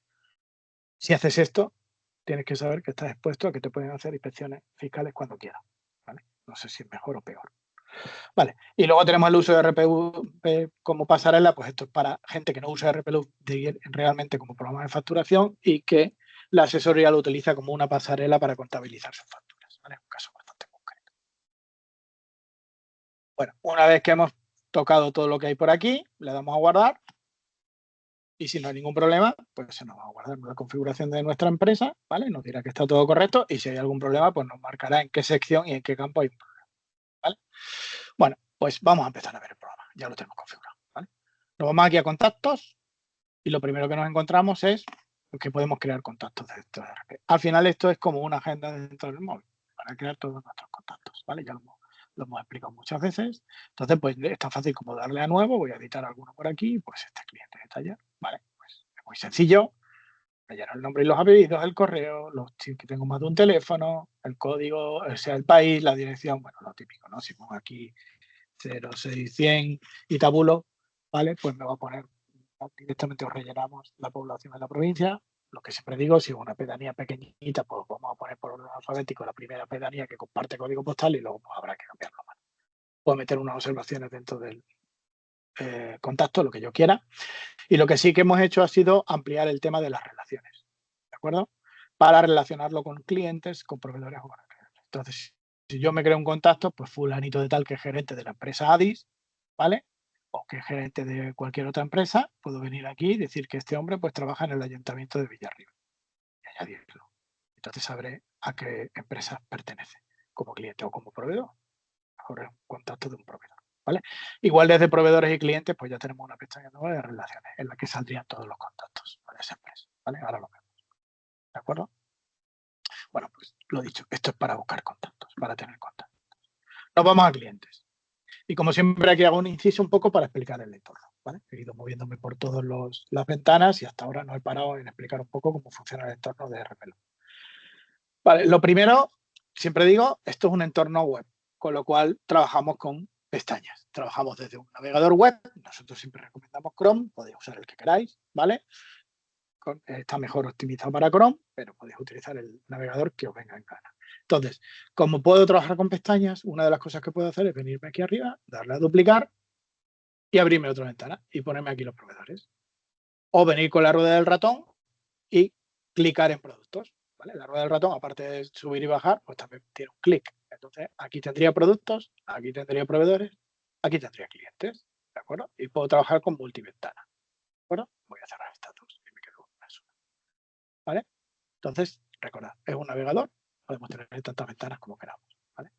Si haces esto, tienes que saber que estás expuesto a que te pueden hacer inspecciones fiscales cuando quieran, ¿vale? No sé si es mejor o peor. Vale, y luego tenemos el uso de RPV como pasarela, pues esto es para gente que no usa RPLUX realmente como programa de facturación y que la asesoría lo utiliza como una pasarela para contabilizar sus facturas, ¿vale? Un caso bastante concreto. Bueno, una vez que hemos tocado todo lo que hay por aquí, le damos a guardar y si no hay ningún problema, pues se nos va a guardar la configuración de nuestra empresa, ¿vale? Nos dirá que está todo correcto y si hay algún problema, pues nos marcará en qué sección y en qué campo hay un problema, ¿vale? Bueno, pues vamos a empezar a ver el programa, ya lo tenemos configurado, ¿vale? Nos vamos aquí a contactos y lo primero que nos encontramos es que podemos crear contactos de estos RP. Al final esto es como una agenda dentro del móvil para crear todos nuestros contactos, ¿vale? Ya lo hemos explicado muchas veces. Entonces, pues es tan fácil como darle a nuevo, voy a editar alguno por aquí, pues este cliente de taller, ¿vale? Pues es muy sencillo, rellenar el nombre y los apellidos, el correo, si tengo más de un teléfono, el código, o sea, el país, la dirección, bueno, lo típico, ¿no? Si pongo aquí 06100 y tabulo, ¿vale? Pues me va a poner directamente, os rellenamos la población de la provincia. Lo que siempre digo, si es una pedanía pequeñita, pues vamos a poner por orden alfabético la primera pedanía que comparte código postal y luego pues, habrá que cambiarlo más. Puedo meter unas observaciones dentro del contacto, lo que yo quiera. Y lo que sí que hemos hecho ha sido ampliar el tema de las relaciones, ¿de acuerdo? Para relacionarlo con clientes, con proveedores o con clientes. Entonces, si yo me creo un contacto, pues fulanito de tal que es gerente de la empresa Adis, ¿vale? O que es gerente de cualquier otra empresa, puedo venir aquí y decir que este hombre pues trabaja en el ayuntamiento de Villarriba y añadirlo. Entonces sabré a qué empresa pertenece como cliente o como proveedor. Mejor es un contacto de un proveedor, ¿vale? Igual desde proveedores y clientes, pues ya tenemos una pestaña nueva de relaciones en la que saldrían todos los contactos de esa empresa, ¿vale? Ahora lo vemos, ¿de acuerdo? Bueno, pues lo dicho, esto es para buscar contactos, para tener contactos. Nos vamos a clientes. Y como siempre aquí hago un inciso un poco para explicar el entorno, ¿vale? He ido moviéndome por todas las ventanas y hasta ahora no he parado en explicar un poco cómo funciona el entorno de RPLO. Vale, lo primero, siempre digo, esto es un entorno web, con lo cual trabajamos con pestañas. Trabajamos desde un navegador web, nosotros siempre recomendamos Chrome, podéis usar el que queráis, ¿vale? Está mejor optimizado para Chrome, pero podéis utilizar el navegador que os venga en gana. Entonces, como puedo trabajar con pestañas, una de las cosas que puedo hacer es venirme aquí arriba, darle a duplicar y abrirme otra ventana y ponerme aquí los proveedores. O venir con la rueda del ratón y clicar en productos. ¿Vale? La rueda del ratón, aparte de subir y bajar, pues también tiene un clic. Entonces, aquí tendría productos, aquí tendría proveedores, aquí tendría clientes. ¿De acuerdo? Y puedo trabajar con multiventana. ¿De acuerdo? Voy a cerrar status y me quedo con una sola. ¿Vale? Entonces, recordad, es un navegador, podemos tener tantas ventanas como queramos. ¿Vale?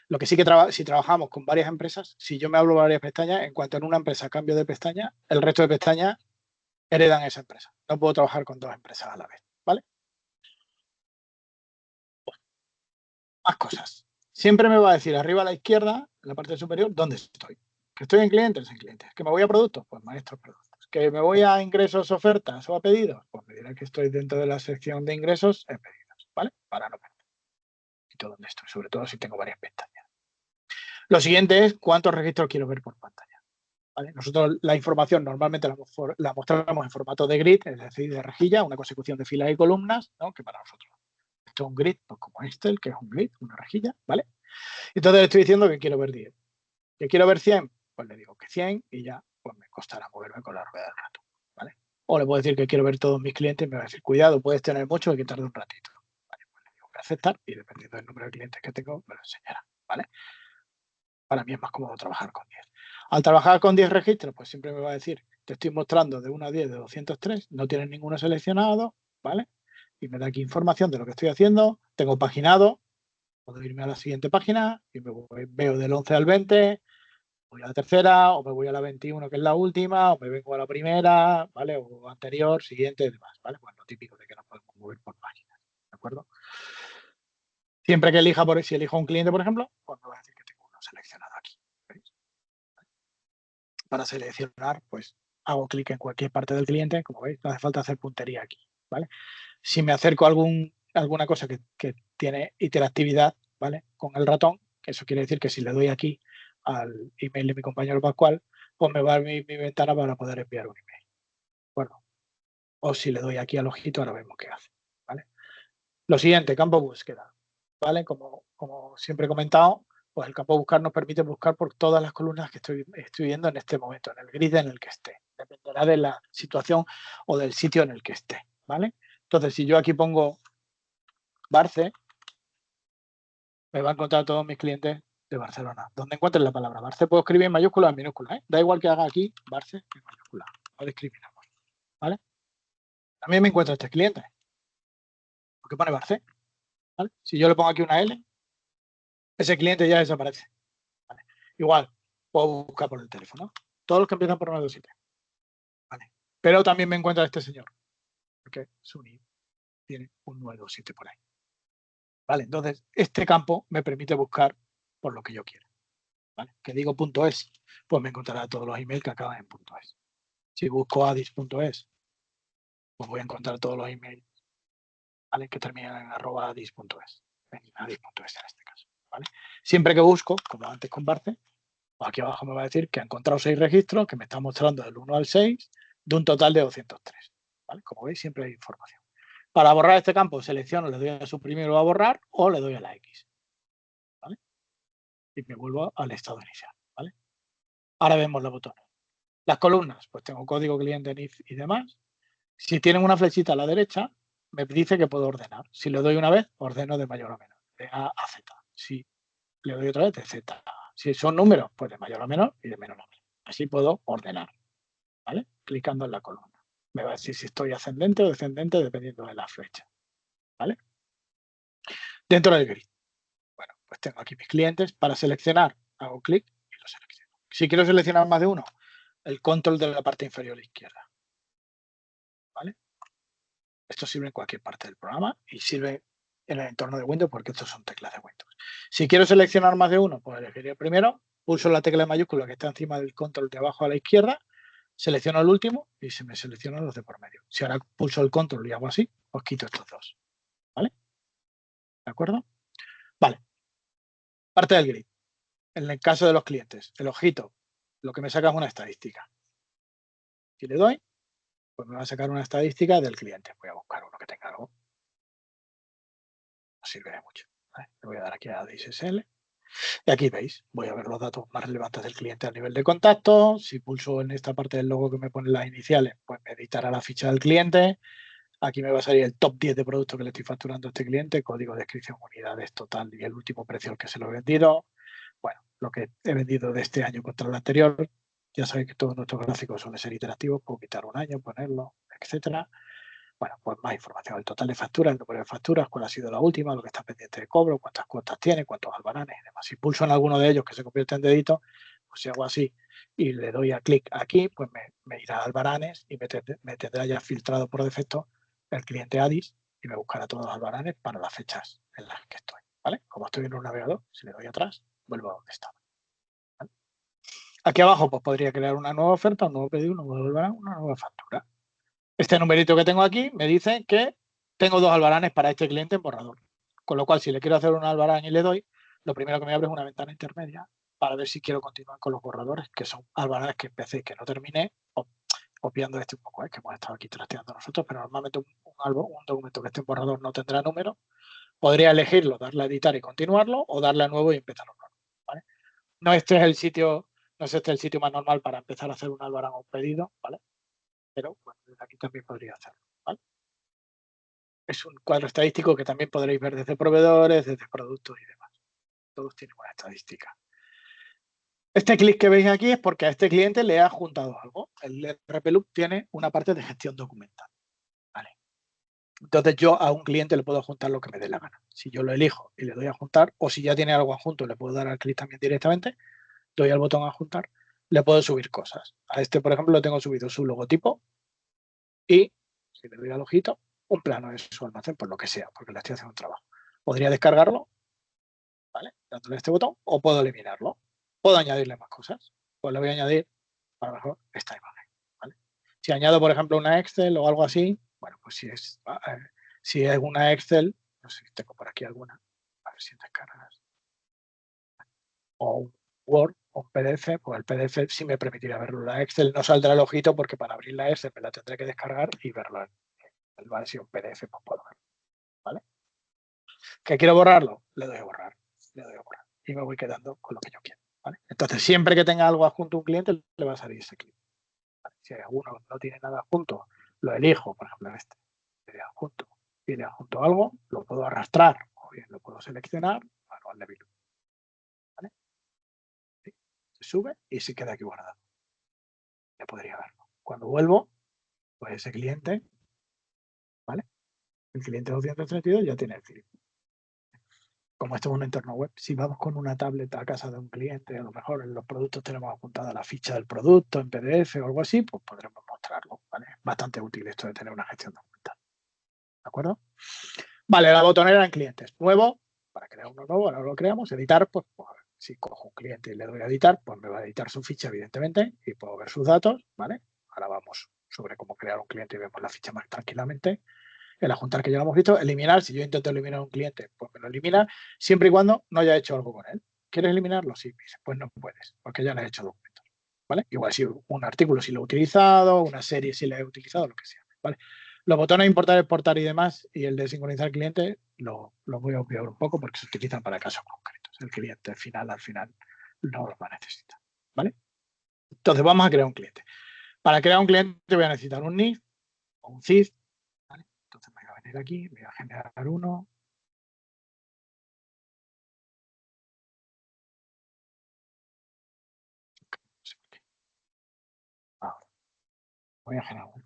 Lo que sí que si trabajamos con varias empresas, si yo me hablo varias pestañas, en cuanto en una empresa cambio de pestaña, el resto de pestañas heredan esa empresa. No puedo trabajar con dos empresas a la vez. ¿Vale? Bueno, más cosas. Siempre me va a decir arriba a la izquierda, en la parte superior, dónde estoy. Que estoy en clientes, en clientes. Que me voy a productos, pues maestros, productos. Que me voy a ingresos, ofertas o a pedidos, pues me dirá que estoy dentro de la sección de ingresos en pedidos. ¿Vale? Para no perder. Y todo donde estoy, sobre todo si tengo varias pestañas. Lo siguiente es cuántos registros quiero ver por pantalla. ¿Vale? Nosotros la información normalmente la mostramos en formato de grid, es decir, de rejilla, una consecución de filas y columnas, ¿no? Que para nosotros esto es un grid, pues como Excel, que es un grid, una rejilla, ¿vale? Entonces le estoy diciendo que quiero ver 10. ¿Que quiero ver 100? Pues le digo que 100 y ya pues me costará moverme con la rueda del ratón, ¿vale? O le puedo decir que quiero ver todos mis clientes y me va a decir, cuidado, puedes tener mucho y que tarde un ratito. ¿Vale? Pues le digo que aceptar y dependiendo del número de clientes que tengo, me lo enseñará, ¿vale? Para mí es más cómodo trabajar con 10. Al trabajar con 10 registros, pues siempre me va a decir, te estoy mostrando de 1 a 10 de 203, no tienes ninguno seleccionado, ¿vale? Y me da aquí información de lo que estoy haciendo, tengo paginado, puedo irme a la siguiente página y veo del 11 al 20, voy a la tercera, o me voy a la 21, que es la última, o me vengo a la primera, ¿vale? O anterior, siguiente y demás, ¿vale? Pues lo típico de que nos podemos mover por páginas, ¿de acuerdo? Siempre que elija, si elijo un cliente, por ejemplo, pues me va a decir que tengo uno seleccionado aquí. ¿Veis? Para seleccionar, pues hago clic en cualquier parte del cliente, como veis, no hace falta hacer puntería aquí, ¿vale? Si me acerco a alguna cosa que tiene interactividad, ¿vale? Con el ratón, eso quiere decir que si le doy aquí al email de mi compañero Pascual, pues me va a mi ventana para poder enviar un email. Bueno, o si le doy aquí al ojito, ahora vemos qué hace, ¿vale? Lo siguiente, campo búsqueda, ¿vale? Como siempre he comentado, pues el campo buscar nos permite buscar por todas las columnas que estoy viendo en este momento, en el grid en el que esté. Dependerá de la situación o del sitio en el que esté, ¿vale? Entonces, si yo aquí pongo Barce, me va a encontrar todos mis clientes de Barcelona. Donde encuentres la palabra Barce, puedo escribir en mayúsculas o en minúsculas, ¿eh? Da igual que haga aquí Barce en mayúsculas, no discriminamos, ¿vale? También me encuentro este cliente, porque pone Barce, ¿vale? Si yo le pongo aquí una L, ese cliente ya desaparece. ¿Vale? Igual, puedo buscar por el teléfono. Todos los que empiezan por 927. ¿Vale? Pero también me encuentra este señor, porque su NID tiene un 927 por ahí. ¿Vale? Entonces, este campo me permite buscar por lo que yo quiera. ¿Vale? Que digo .es, pues me encontrará todos los emails que acaban en .es. Si busco adis.es, pues voy a encontrar todos los emails, ¿vale? Que terminan en @adis.es. Adis.es en este caso. ¿Vale? Siempre que busco, como antes con Barce, aquí abajo me va a decir que ha encontrado 6 registros, que me está mostrando del 1 al 6, de un total de 203. ¿Vale? Como veis, siempre hay información. Para borrar este campo, selecciono, le doy a suprimir o a borrar, o le doy a la X. ¿Vale? Y me vuelvo al estado inicial. ¿Vale? Ahora vemos los botones. Las columnas, pues tengo código cliente, NIF y demás. Si tienen una flechita a la derecha, me dice que puedo ordenar. Si le doy una vez, ordeno de mayor a menor, de A a Z. Si le doy otra vez, de Z a A. Si son números, pues de mayor a menor y de menor a menor. Así puedo ordenar, ¿vale? Clicando en la columna. Me va a decir si estoy ascendente o descendente dependiendo de la flecha, ¿vale? Dentro del grid. Bueno, pues tengo aquí mis clientes. Para seleccionar, hago clic y lo selecciono. Si quiero seleccionar más de uno, el control de la parte inferior izquierda. ¿Vale? Esto sirve en cualquier parte del programa y sirve en el entorno de Windows porque estos son teclas de Windows. Si quiero seleccionar más de uno, pues elegiría el primero, pulso la tecla mayúscula que está encima del control de abajo a la izquierda, selecciono el último y se me seleccionan los de por medio. Si ahora pulso el control y hago así, pues quito estos dos. ¿Vale? ¿De acuerdo? Vale. Parte del grid. En el caso de los clientes, el ojito, lo que me saca es una estadística. Si le doy, pues me va a sacar una estadística del cliente. Voy a buscar uno que tenga algo. No sirve de mucho. ¿Vale? Le voy a dar aquí a DSSL. Y aquí veis, voy a ver los datos más relevantes del cliente a nivel de contacto. Si pulso en esta parte del logo que me pone las iniciales, pues me editará la ficha del cliente. Aquí me va a salir el top 10 de productos que le estoy facturando a este cliente, código de descripción, unidades total y el último precio al que se lo he vendido. Bueno, lo que he vendido de este año contra el anterior. Ya sabéis que todos nuestros gráficos suelen ser interactivos, puedo quitar un año, ponerlo, etcétera. Bueno, pues más información, el total de facturas, el número de facturas, cuál ha sido la última, lo que está pendiente de cobro, cuántas cuotas tiene, cuántos albaranes y demás. Si pulso en alguno de ellos que se convierte en dedito, pues si hago así y le doy a clic aquí, pues me irá a albaranes y me tendrá ya filtrado por defecto el cliente Addis y me buscará todos los albaranes para las fechas en las que estoy. ¿Vale? Como estoy en un navegador, si le doy atrás, vuelvo a donde estaba. ¿Vale? Aquí abajo pues podría crear una nueva oferta, un nuevo pedido, un nuevo albarán, una nueva factura. Este numerito que tengo aquí me dice que tengo dos albaranes para este cliente en borrador. Con lo cual, si le quiero hacer un albarán y le doy, lo primero que me abre es una ventana intermedia para ver si quiero continuar con los borradores, que son albaranes que empecé y que no terminé, copiando este un poco, que hemos estado aquí trasteando nosotros, pero normalmente un documento que esté en borrador no tendrá número. Podría elegirlo, darle a editar y continuarlo, o darle a nuevo y empezar un nuevo. ¿Vale? No este es el sitio, no es este el sitio más normal para empezar a hacer un albarán o un pedido, ¿vale? Pero bueno, desde aquí también podría hacerlo, ¿vale? Es un cuadro estadístico que también podréis ver desde proveedores, desde productos y demás. Todos tienen una estadística. Este clic que veis aquí es porque a este cliente le ha juntado algo. El RP Loop tiene una parte de gestión documental. ¿Vale? Entonces yo a un cliente le puedo juntar lo que me dé la gana. Si yo lo elijo y le doy a juntar, o si ya tiene algo adjunto, le puedo dar al clic también directamente, doy al botón a juntar, le puedo subir cosas. A este, por ejemplo, lo tengo subido su logotipo y, si le doy al ojito, un plano de su almacén, por lo que sea, porque le estoy haciendo un trabajo. Podría descargarlo, ¿vale? Dándole a este botón, o puedo eliminarlo. Puedo añadirle más cosas. Pues le voy a añadir, a lo mejor, esta imagen, ¿vale? Si añado, por ejemplo, una Excel o algo así, bueno, pues si es una Excel, no sé si tengo por aquí alguna, a ver si en descargas, o un Word o un PDF, pues el PDF sí me permitirá verlo. La Excel no saldrá el ojito porque para abrir la Excel me la tendré que descargar y verlo ¿vale? Si un PDF, pues puedo verlo, ¿vale? ¿Que quiero borrarlo? Le doy a borrar, le doy a borrar y me voy quedando con lo que yo quiero, ¿vale? Entonces, siempre que tenga algo adjunto a un cliente, le va a salir ese clip. ¿Vale? Si alguno no tiene nada adjunto, lo elijo, por ejemplo, en este, le adjunto y le adjunto algo, lo puedo arrastrar o bien lo puedo seleccionar, manual de Bilu, ¿vale? ¿Sí? Se sube y se queda aquí guardado. Ya podría verlo. Cuando vuelvo, pues ese cliente, ¿vale? El cliente 232 ya tiene el clip. Como esto es un entorno web, si vamos con una tablet a casa de un cliente, a lo mejor en los productos tenemos apuntada la ficha del producto en PDF o algo así, pues podremos mostrarlo, ¿vale? Bastante útil esto de tener una gestión documental, ¿de acuerdo? Vale, la botonera en clientes. Nuevo, para crear uno nuevo, ahora lo creamos. Editar, pues si cojo un cliente y le doy a editar, pues me va a editar su ficha, evidentemente, y puedo ver sus datos, ¿vale? Ahora vamos sobre cómo crear un cliente y vemos la ficha más tranquilamente. El adjuntar que ya lo hemos visto, eliminar, si yo intento eliminar a un cliente, pues me lo elimina, siempre y cuando no haya hecho algo con él. ¿Quieres eliminarlo? Sí, pues no puedes, porque ya no has hecho documentos, ¿vale? Igual si un artículo si lo he utilizado, una serie si la he utilizado, lo que sea, ¿vale? Los botones importar, exportar y demás, y el de sincronizar cliente, lo voy a obviar un poco porque se utilizan para casos concretos. El cliente final, al final, no los va a necesitar, ¿vale? Entonces vamos a crear un cliente. Para crear un cliente voy a necesitar un NIF o un CIF, ¿vale? Entonces me voy a venir aquí, me voy a generar uno. Ahora, voy a generar un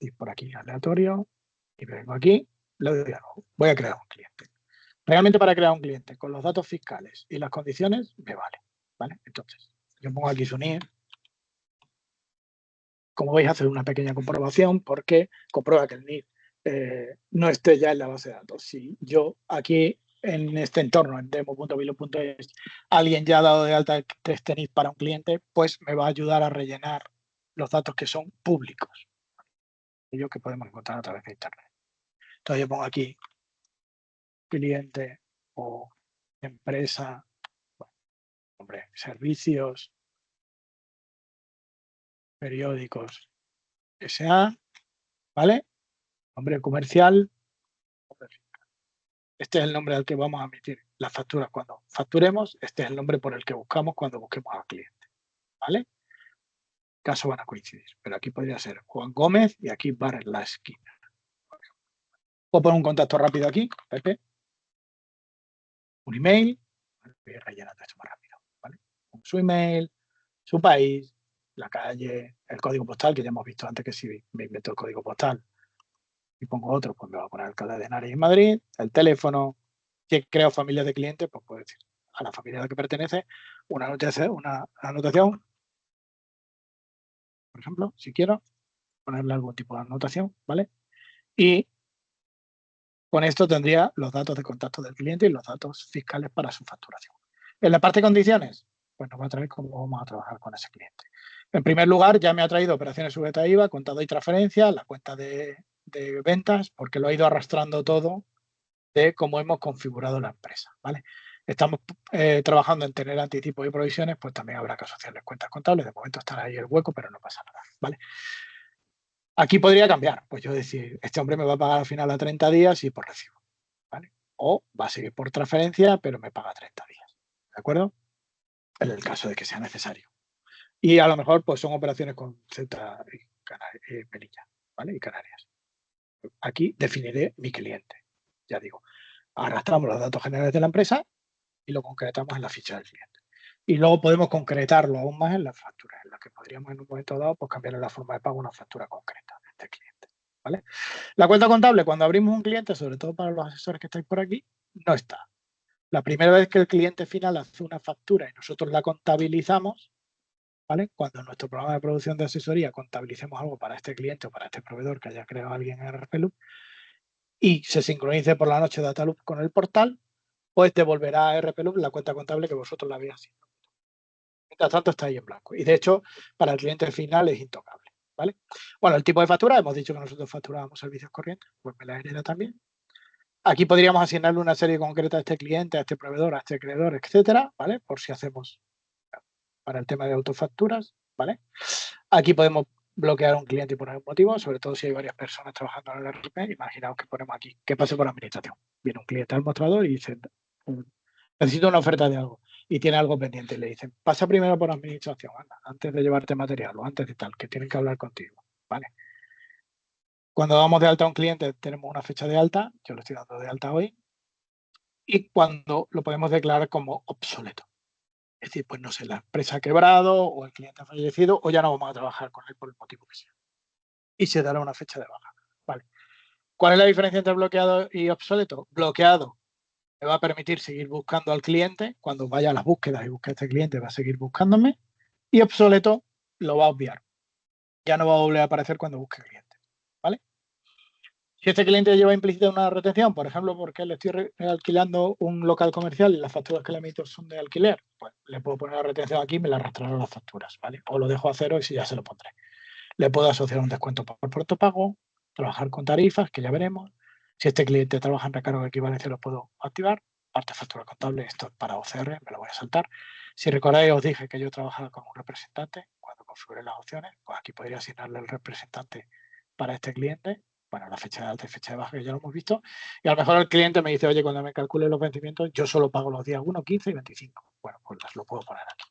NIF por aquí aleatorio y vengo aquí, le doy a nuevo. Voy a crear un cliente. Realmente para crear un cliente con los datos fiscales y las condiciones me vale, ¿vale? Entonces, Yo pongo aquí su NIE. Como veis, hacer una pequeña comprobación porque comprueba que el NIE no esté ya en la base de datos. Si yo aquí en este entorno, en demo.bilo.es, alguien ya ha dado de alta este NIE para un cliente, pues me va a ayudar a rellenar los datos que son públicos, ellos que podemos encontrar a través de Internet. Entonces yo pongo aquí cliente o empresa, bueno, hombre, servicios, periódicos, SA, ¿vale? Nombre comercial. Este es el nombre al que vamos a emitir las facturas cuando facturemos. Este es el nombre por el que buscamos cuando busquemos al cliente, ¿vale? Caso van a coincidir, pero aquí podría ser Juan Gómez y aquí Bar en la esquina. Puedo poner un contacto rápido aquí, Pepe. Un email. Voy a rellenar esto más rápido, ¿vale? Su email, su país, la calle, el código postal, que ya hemos visto antes que si me invento el código postal y pongo otro, pues me va a poner alcalde de Henares en Madrid, el teléfono, que creo familia de clientes, pues puedo decir a la familia a la que pertenece una anotación, por ejemplo, si quiero, ponerle algún tipo de anotación, ¿vale? Y con esto tendría los datos de contacto del cliente y los datos fiscales para su facturación. En la parte de condiciones, pues nos va a traer cómo vamos a trabajar con ese cliente. En primer lugar, ya me ha traído operaciones sujetas a IVA, contado y transferencia, la cuenta de ventas, porque lo ha ido arrastrando todo de cómo hemos configurado la empresa, ¿vale? Estamos trabajando en tener anticipos y provisiones, pues también habrá que asociarles cuentas contables. De momento estará ahí el hueco, pero no pasa nada, ¿vale? Aquí podría cambiar, pues yo decir, este hombre me va a pagar al final a 30 días y por recibo, ¿vale? O va a seguir por transferencia, pero me paga 30 días, ¿de acuerdo? En el caso de que sea necesario. Y a lo mejor pues son operaciones con Ceuta y Melilla, ¿vale? Y Canarias. Aquí definiré mi cliente, ya digo. Arrastramos los datos generales de la empresa y lo concretamos en la ficha del cliente. Y luego podemos concretarlo aún más en las facturas, en las que podríamos en un momento dado pues cambiar la forma de pago a una factura concreta de este cliente, ¿vale? La cuenta contable, cuando abrimos un cliente, sobre todo para los asesores que estáis por aquí, no está. La primera vez que el cliente final hace una factura y nosotros la contabilizamos, ¿vale? Cuando en nuestro programa de producción de asesoría contabilicemos algo para este cliente o para este proveedor que haya creado alguien en RPLoop y se sincronice por la noche Dataloop con el portal, pues devolverá a RPLoop la cuenta contable que vosotros la habéis asignado. Mientras tanto está ahí en blanco. Y de hecho, para el cliente final es intocable, ¿vale? Bueno, el tipo de factura, hemos dicho que nosotros facturábamos servicios corrientes, pues me la hereda también. Aquí podríamos asignarle una serie concreta a este cliente, a este proveedor, a este acreedor, etcétera, ¿vale? Por si hacemos para el tema de autofacturas, ¿vale? Aquí podemos bloquear un cliente y poner un motivo, sobre todo si hay varias personas trabajando en el RP. Imaginaos que ponemos aquí, que pase por administración. Viene un cliente al mostrador y dice, necesito una oferta de algo y tiene algo pendiente. Y le dicen, pasa primero por administración, anda, antes de llevarte material o antes de tal, que tienen que hablar contigo, ¿vale? Cuando damos de alta a un cliente, tenemos una fecha de alta, yo lo estoy dando de alta hoy, y cuando lo podemos declarar como obsoleto. Es decir, pues no sé, la empresa ha quebrado o el cliente ha fallecido o ya no vamos a trabajar con él por el motivo que sea. Y se dará una fecha de baja. Vale. ¿Cuál es la diferencia entre bloqueado y obsoleto? Bloqueado me va a permitir seguir buscando al cliente. Cuando vaya a las búsquedas y busque a este cliente, va a seguir buscándome. Y obsoleto lo va a obviar. Ya no va a volver a aparecer cuando busque al cliente. ¿Vale? Si este cliente lleva implícita una retención, por ejemplo, porque le estoy alquilando un local comercial y las facturas que le emito son de alquiler, pues le puedo poner la retención aquí y me la arrastrará las facturas, ¿vale? O lo dejo a cero y si ya se lo pondré. Le puedo asociar un descuento por protopago, trabajar con tarifas, que ya veremos. Si este cliente trabaja en recargo de equivalencia, lo puedo activar. Parte factura contable, esto es para OCR, me lo voy a saltar. Si recordáis, os dije que yo trabajaba con un representante cuando configuré las opciones, pues aquí podría asignarle el representante para este cliente. Bueno, la fecha de alta y fecha de baja, que ya lo hemos visto. Y a lo mejor el cliente me dice, oye, cuando me calcule los vencimientos, yo solo pago los días 1, 15 y 25. Bueno, pues lo puedo poner aquí.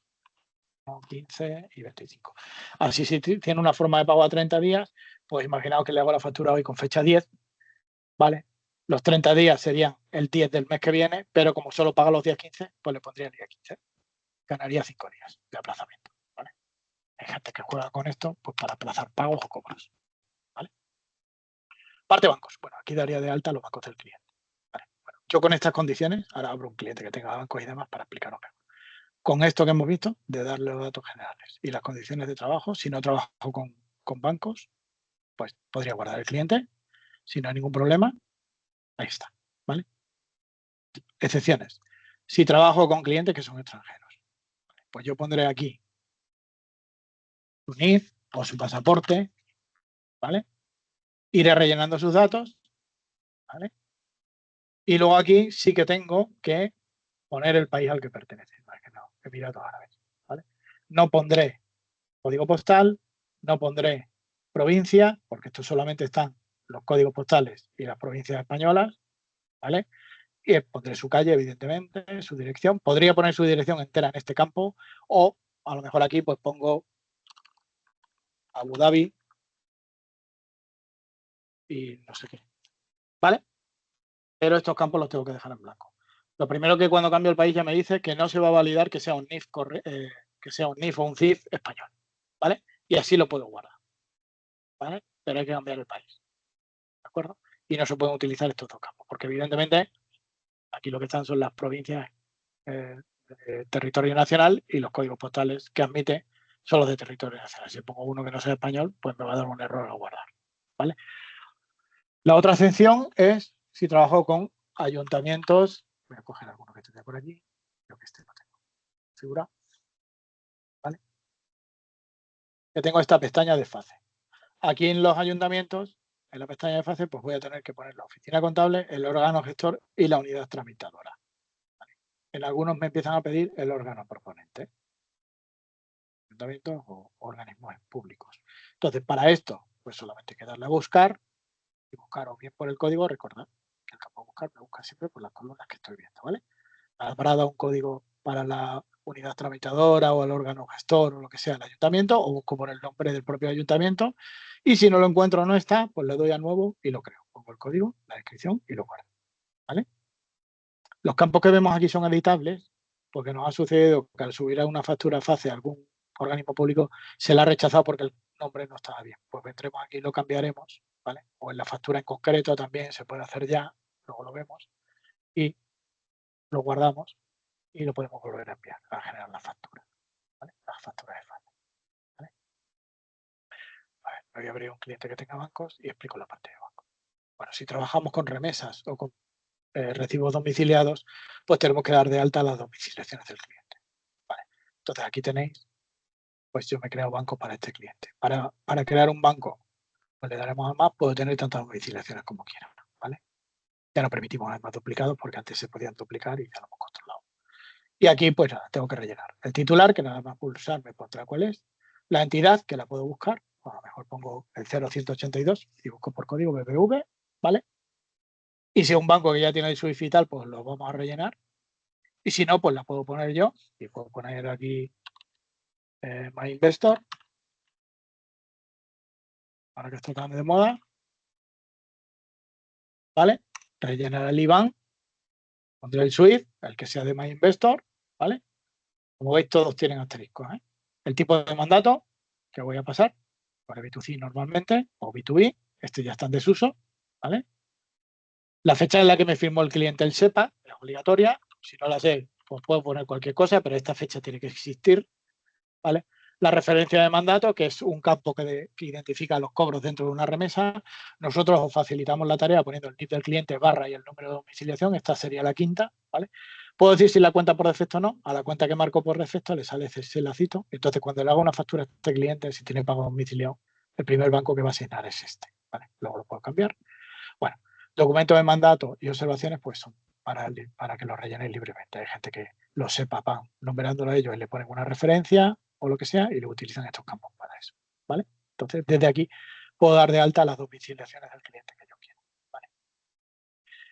15 y 25. Así, si tiene una forma de pago a 30 días, pues imaginaos que le hago la factura hoy con fecha 10, ¿vale? Los 30 días serían el 10 del mes que viene, pero como solo paga los días 15, pues le pondría el día 15. Ganaría 5 días de aplazamiento, ¿vale? Hay gente que juega con esto pues para aplazar pagos o cobros, ¿vale? Parte bancos. Bueno, aquí daría de alta los bancos del cliente. ¿Vale? Bueno, yo con estas condiciones, ahora abro un cliente que tenga bancos y demás para explicaros mejor. con esto que hemos visto, de darle los datos generales y las condiciones de trabajo. Si no trabajo con bancos, pues podría guardar el cliente. Si no hay ningún problema, ahí está, ¿vale? Excepciones. Si trabajo con clientes que son extranjeros, pues yo pondré aquí su NIF o su pasaporte, ¿vale? Iré rellenando sus datos, ¿vale? Y luego aquí sí que tengo que poner el país al que pertenece, ¿vale? Que no, Emiratos Árabes, ¿vale? No pondré código postal, no pondré provincia, porque esto solamente están los códigos postales y las provincias españolas, ¿vale? Y pondré su calle, evidentemente, su dirección. Podría poner su dirección entera en este campo o a lo mejor aquí pues pongo Abu Dhabi y no sé qué, ¿vale? Pero estos campos los tengo que dejar en blanco. Lo primero que cuando cambio el país ya me dice que no se va a validar que sea un NIF, que sea un NIF o un CIF español, ¿vale? Y así lo puedo guardar, ¿vale? Pero hay que cambiar el país, ¿de acuerdo? Y no se pueden utilizar estos dos campos, porque evidentemente aquí lo que están son las provincias de territorio nacional y los códigos postales que admite son los de territorio nacional. Si pongo uno que no sea español, pues me va a dar un error al guardar, ¿vale? La otra excepción es si trabajo con ayuntamientos. Voy a coger alguno que esté por aquí. Creo que este lo tengo configurado, ¿vale? Que tengo esta pestaña de fase. Aquí en los ayuntamientos, en la pestaña de fase, pues voy a tener que poner la oficina contable, el órgano gestor y la unidad tramitadora. ¿Vale? En algunos me empiezan a pedir el órgano proponente, ayuntamientos o organismos públicos. Entonces, para esto, pues solamente hay que darle a buscar y buscar o bien por el código, recordad que el campo de buscar me busca siempre por las columnas que estoy viendo, ¿vale? Habrá dado un código para la unidad tramitadora o el órgano gestor o lo que sea el ayuntamiento, o busco por el nombre del propio ayuntamiento, y si no lo encuentro o no está, pues le doy a nuevo y lo creo. Pongo el código, la descripción y lo guardo, ¿vale? Los campos que vemos aquí son editables, porque nos ha sucedido que al subir a una factura fase a algún organismo público se la ha rechazado porque el nombre no estaba bien. Pues vendremos aquí y lo cambiaremos, ¿vale? O en la factura en concreto también se puede hacer ya, luego lo vemos, y lo guardamos y lo podemos volver a enviar a generar la factura, ¿vale? Las facturas de fase, ¿vale? A ver, voy a abrir un cliente que tenga bancos y explico la parte de bancos. Bueno, si trabajamos con remesas o con recibos domiciliados, pues tenemos que dar de alta las domiciliaciones del cliente, ¿vale? Entonces aquí tenéis, pues yo me he creado banco para este cliente. Para crear un banco, pues le daremos a más, puedo tener tantas domiciliaciones como quiera, ¿vale? Ya no permitimos además duplicados porque antes se podían duplicar y ya lo hemos controlado. Y aquí, pues nada, tengo que rellenar el titular, que nada más pulsar me pondrá cuál es, la entidad, que la puedo buscar, o a lo mejor pongo el 0182 y busco por código BBV, ¿vale? Y si es un banco que ya tiene el SWIFT y tal, pues lo vamos a rellenar. Y si no, pues la puedo poner yo y puedo poner aquí My Investor, ahora que está tan de moda, ¿vale? Rellenar el IBAN, pondré el SWIFT, el que sea de My Investor, ¿vale? Como veis, todos tienen asteriscos, ¿eh? El tipo de mandato que voy a pasar, para B2C normalmente, o B2B, este ya está en desuso, ¿vale? La fecha en la que me firmó el cliente el SEPA es obligatoria. Si no la sé, pues puedo poner cualquier cosa, pero esta fecha tiene que existir, ¿vale? La referencia de mandato, que es un campo que identifica los cobros dentro de una remesa. Nosotros os facilitamos la tarea poniendo el NIF del cliente barra y el número de domiciliación. Esta sería la quinta, ¿vale? Puedo decir si la cuenta por defecto o no. A la cuenta que marco por defecto le sale ese lacito. Entonces, cuando le hago una factura a este cliente, si tiene pago domiciliado, el primer banco que va a asignar es este, ¿vale? Luego lo puedo cambiar. Bueno, documentos de mandato y observaciones, pues son para que lo rellenéis libremente. Hay gente que lo sepa, van nombrándolo a ellos y le ponen una referencia o lo que sea y lo utilizan estos campos para eso, ¿vale? Entonces, desde aquí puedo dar de alta las domiciliaciones del cliente que yo quiera, ¿vale?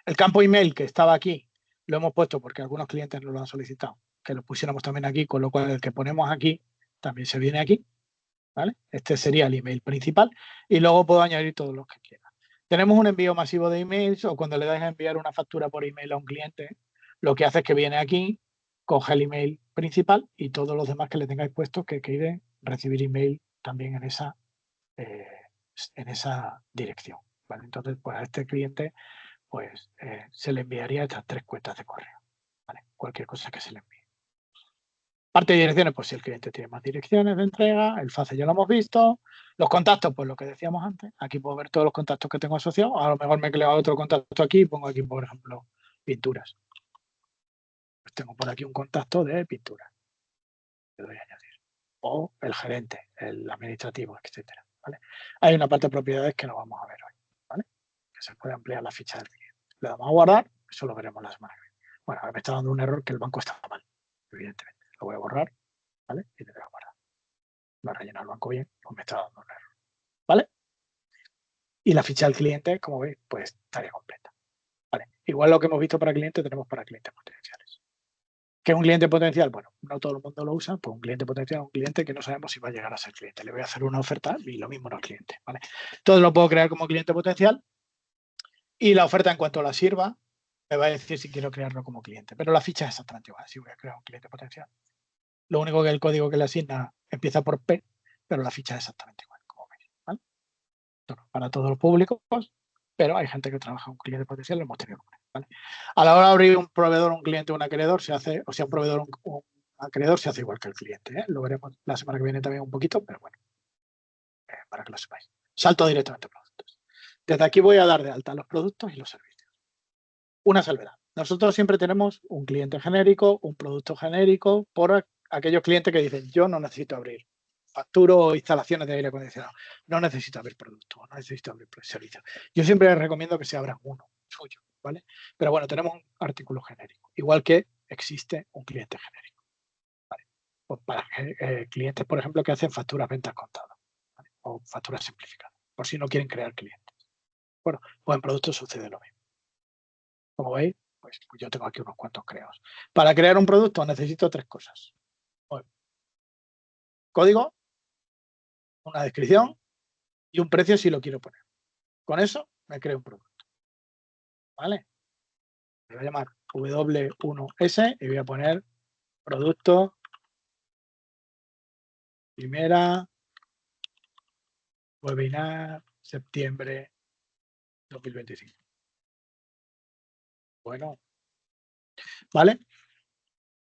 El campo email que estaba aquí lo hemos puesto porque algunos clientes nos lo han solicitado, que lo pusiéramos también aquí, con lo cual el que ponemos aquí también se viene aquí, ¿vale? Este sería el email principal y luego puedo añadir todos los que quiera. Tenemos un envío masivo de emails o cuando le das a enviar una factura por email a un cliente, lo que hace es que viene aquí, coge el email principal y todos los demás que le tengáis puestos que quieren recibir email también eh, en esa dirección, ¿vale? Entonces, pues a este cliente pues se le enviaría estas 3 cuentas de correo, ¿vale? Cualquier cosa que se le envíe. Parte de direcciones, pues si el cliente tiene más direcciones de entrega, el face ya lo hemos visto. Los contactos, pues lo que decíamos antes. Aquí puedo ver todos los contactos que tengo asociados. A lo mejor me creo otro contacto aquí y pongo aquí, por ejemplo, pinturas. Pues tengo por aquí un contacto de pinturas. Le doy a añadir. O el gerente, el administrativo, etcétera. ¿Vale? Hay una parte de propiedades que no vamos a ver hoy. ¿Vale? Que se puede ampliar la ficha del cliente. Le damos a guardar, eso lo veremos la semana que viene. Bueno, ahora me está dando un error que el banco está mal, evidentemente. Lo voy a borrar, ¿vale? Y le voy a guardar. Va a rellenar el banco bien, pues me está dando un error. ¿Vale? Y la ficha del cliente, como veis, pues estaría completa. ¿Vale? Igual lo que hemos visto para clientes, tenemos para clientes potenciales. ¿Qué es un cliente potencial? Bueno, no todo el mundo lo usa, pues un cliente potencial es un cliente que no sabemos si va a llegar a ser cliente. Le voy a hacer una oferta y lo mismo no es cliente. ¿Vale? Todo lo puedo crear como cliente potencial y la oferta en cuanto la sirva me va a decir si quiero crearlo como cliente. Pero la ficha es exactamente igual, si voy a crear un cliente potencial. Lo único que el código que le asigna empieza por P, pero la ficha es exactamente igual, como veis. ¿Vale? Bueno, para todos los públicos, pero hay gente que trabaja un cliente potencial, lo hemos tenido que poner. ¿Vale? A la hora de abrir un proveedor, un cliente o un acreedor, se hace, o sea, un proveedor, un acreedor se hace igual que el cliente. ¿eh? Lo veremos la semana que viene también un poquito, pero bueno, para que lo sepáis. Salto directamente a productos. Desde aquí voy a dar de alta los productos y los servicios. Una salvedad. Nosotros siempre tenemos un cliente genérico, un producto genérico, por aquellos clientes que dicen, yo no necesito abrir facturo instalaciones de aire acondicionado, no necesito abrir productos, no necesito abrir servicios. Yo siempre les recomiendo que se abran uno suyo, ¿vale? Pero bueno, tenemos un artículo genérico, igual que existe un cliente genérico, ¿vale? Pues para clientes, por ejemplo, que hacen facturas ventas contadas, ¿vale? O facturas simplificadas, por si no quieren crear clientes. Bueno, pues en productos sucede lo mismo. Como veis, pues yo tengo aquí unos cuantos creados. Para crear un producto necesito tres cosas. Bueno, código, una descripción y un precio si lo quiero poner. Con eso me creo un producto. ¿Vale? Me voy a llamar W1S y voy a poner producto primera webinar septiembre 2025. Bueno, ¿vale?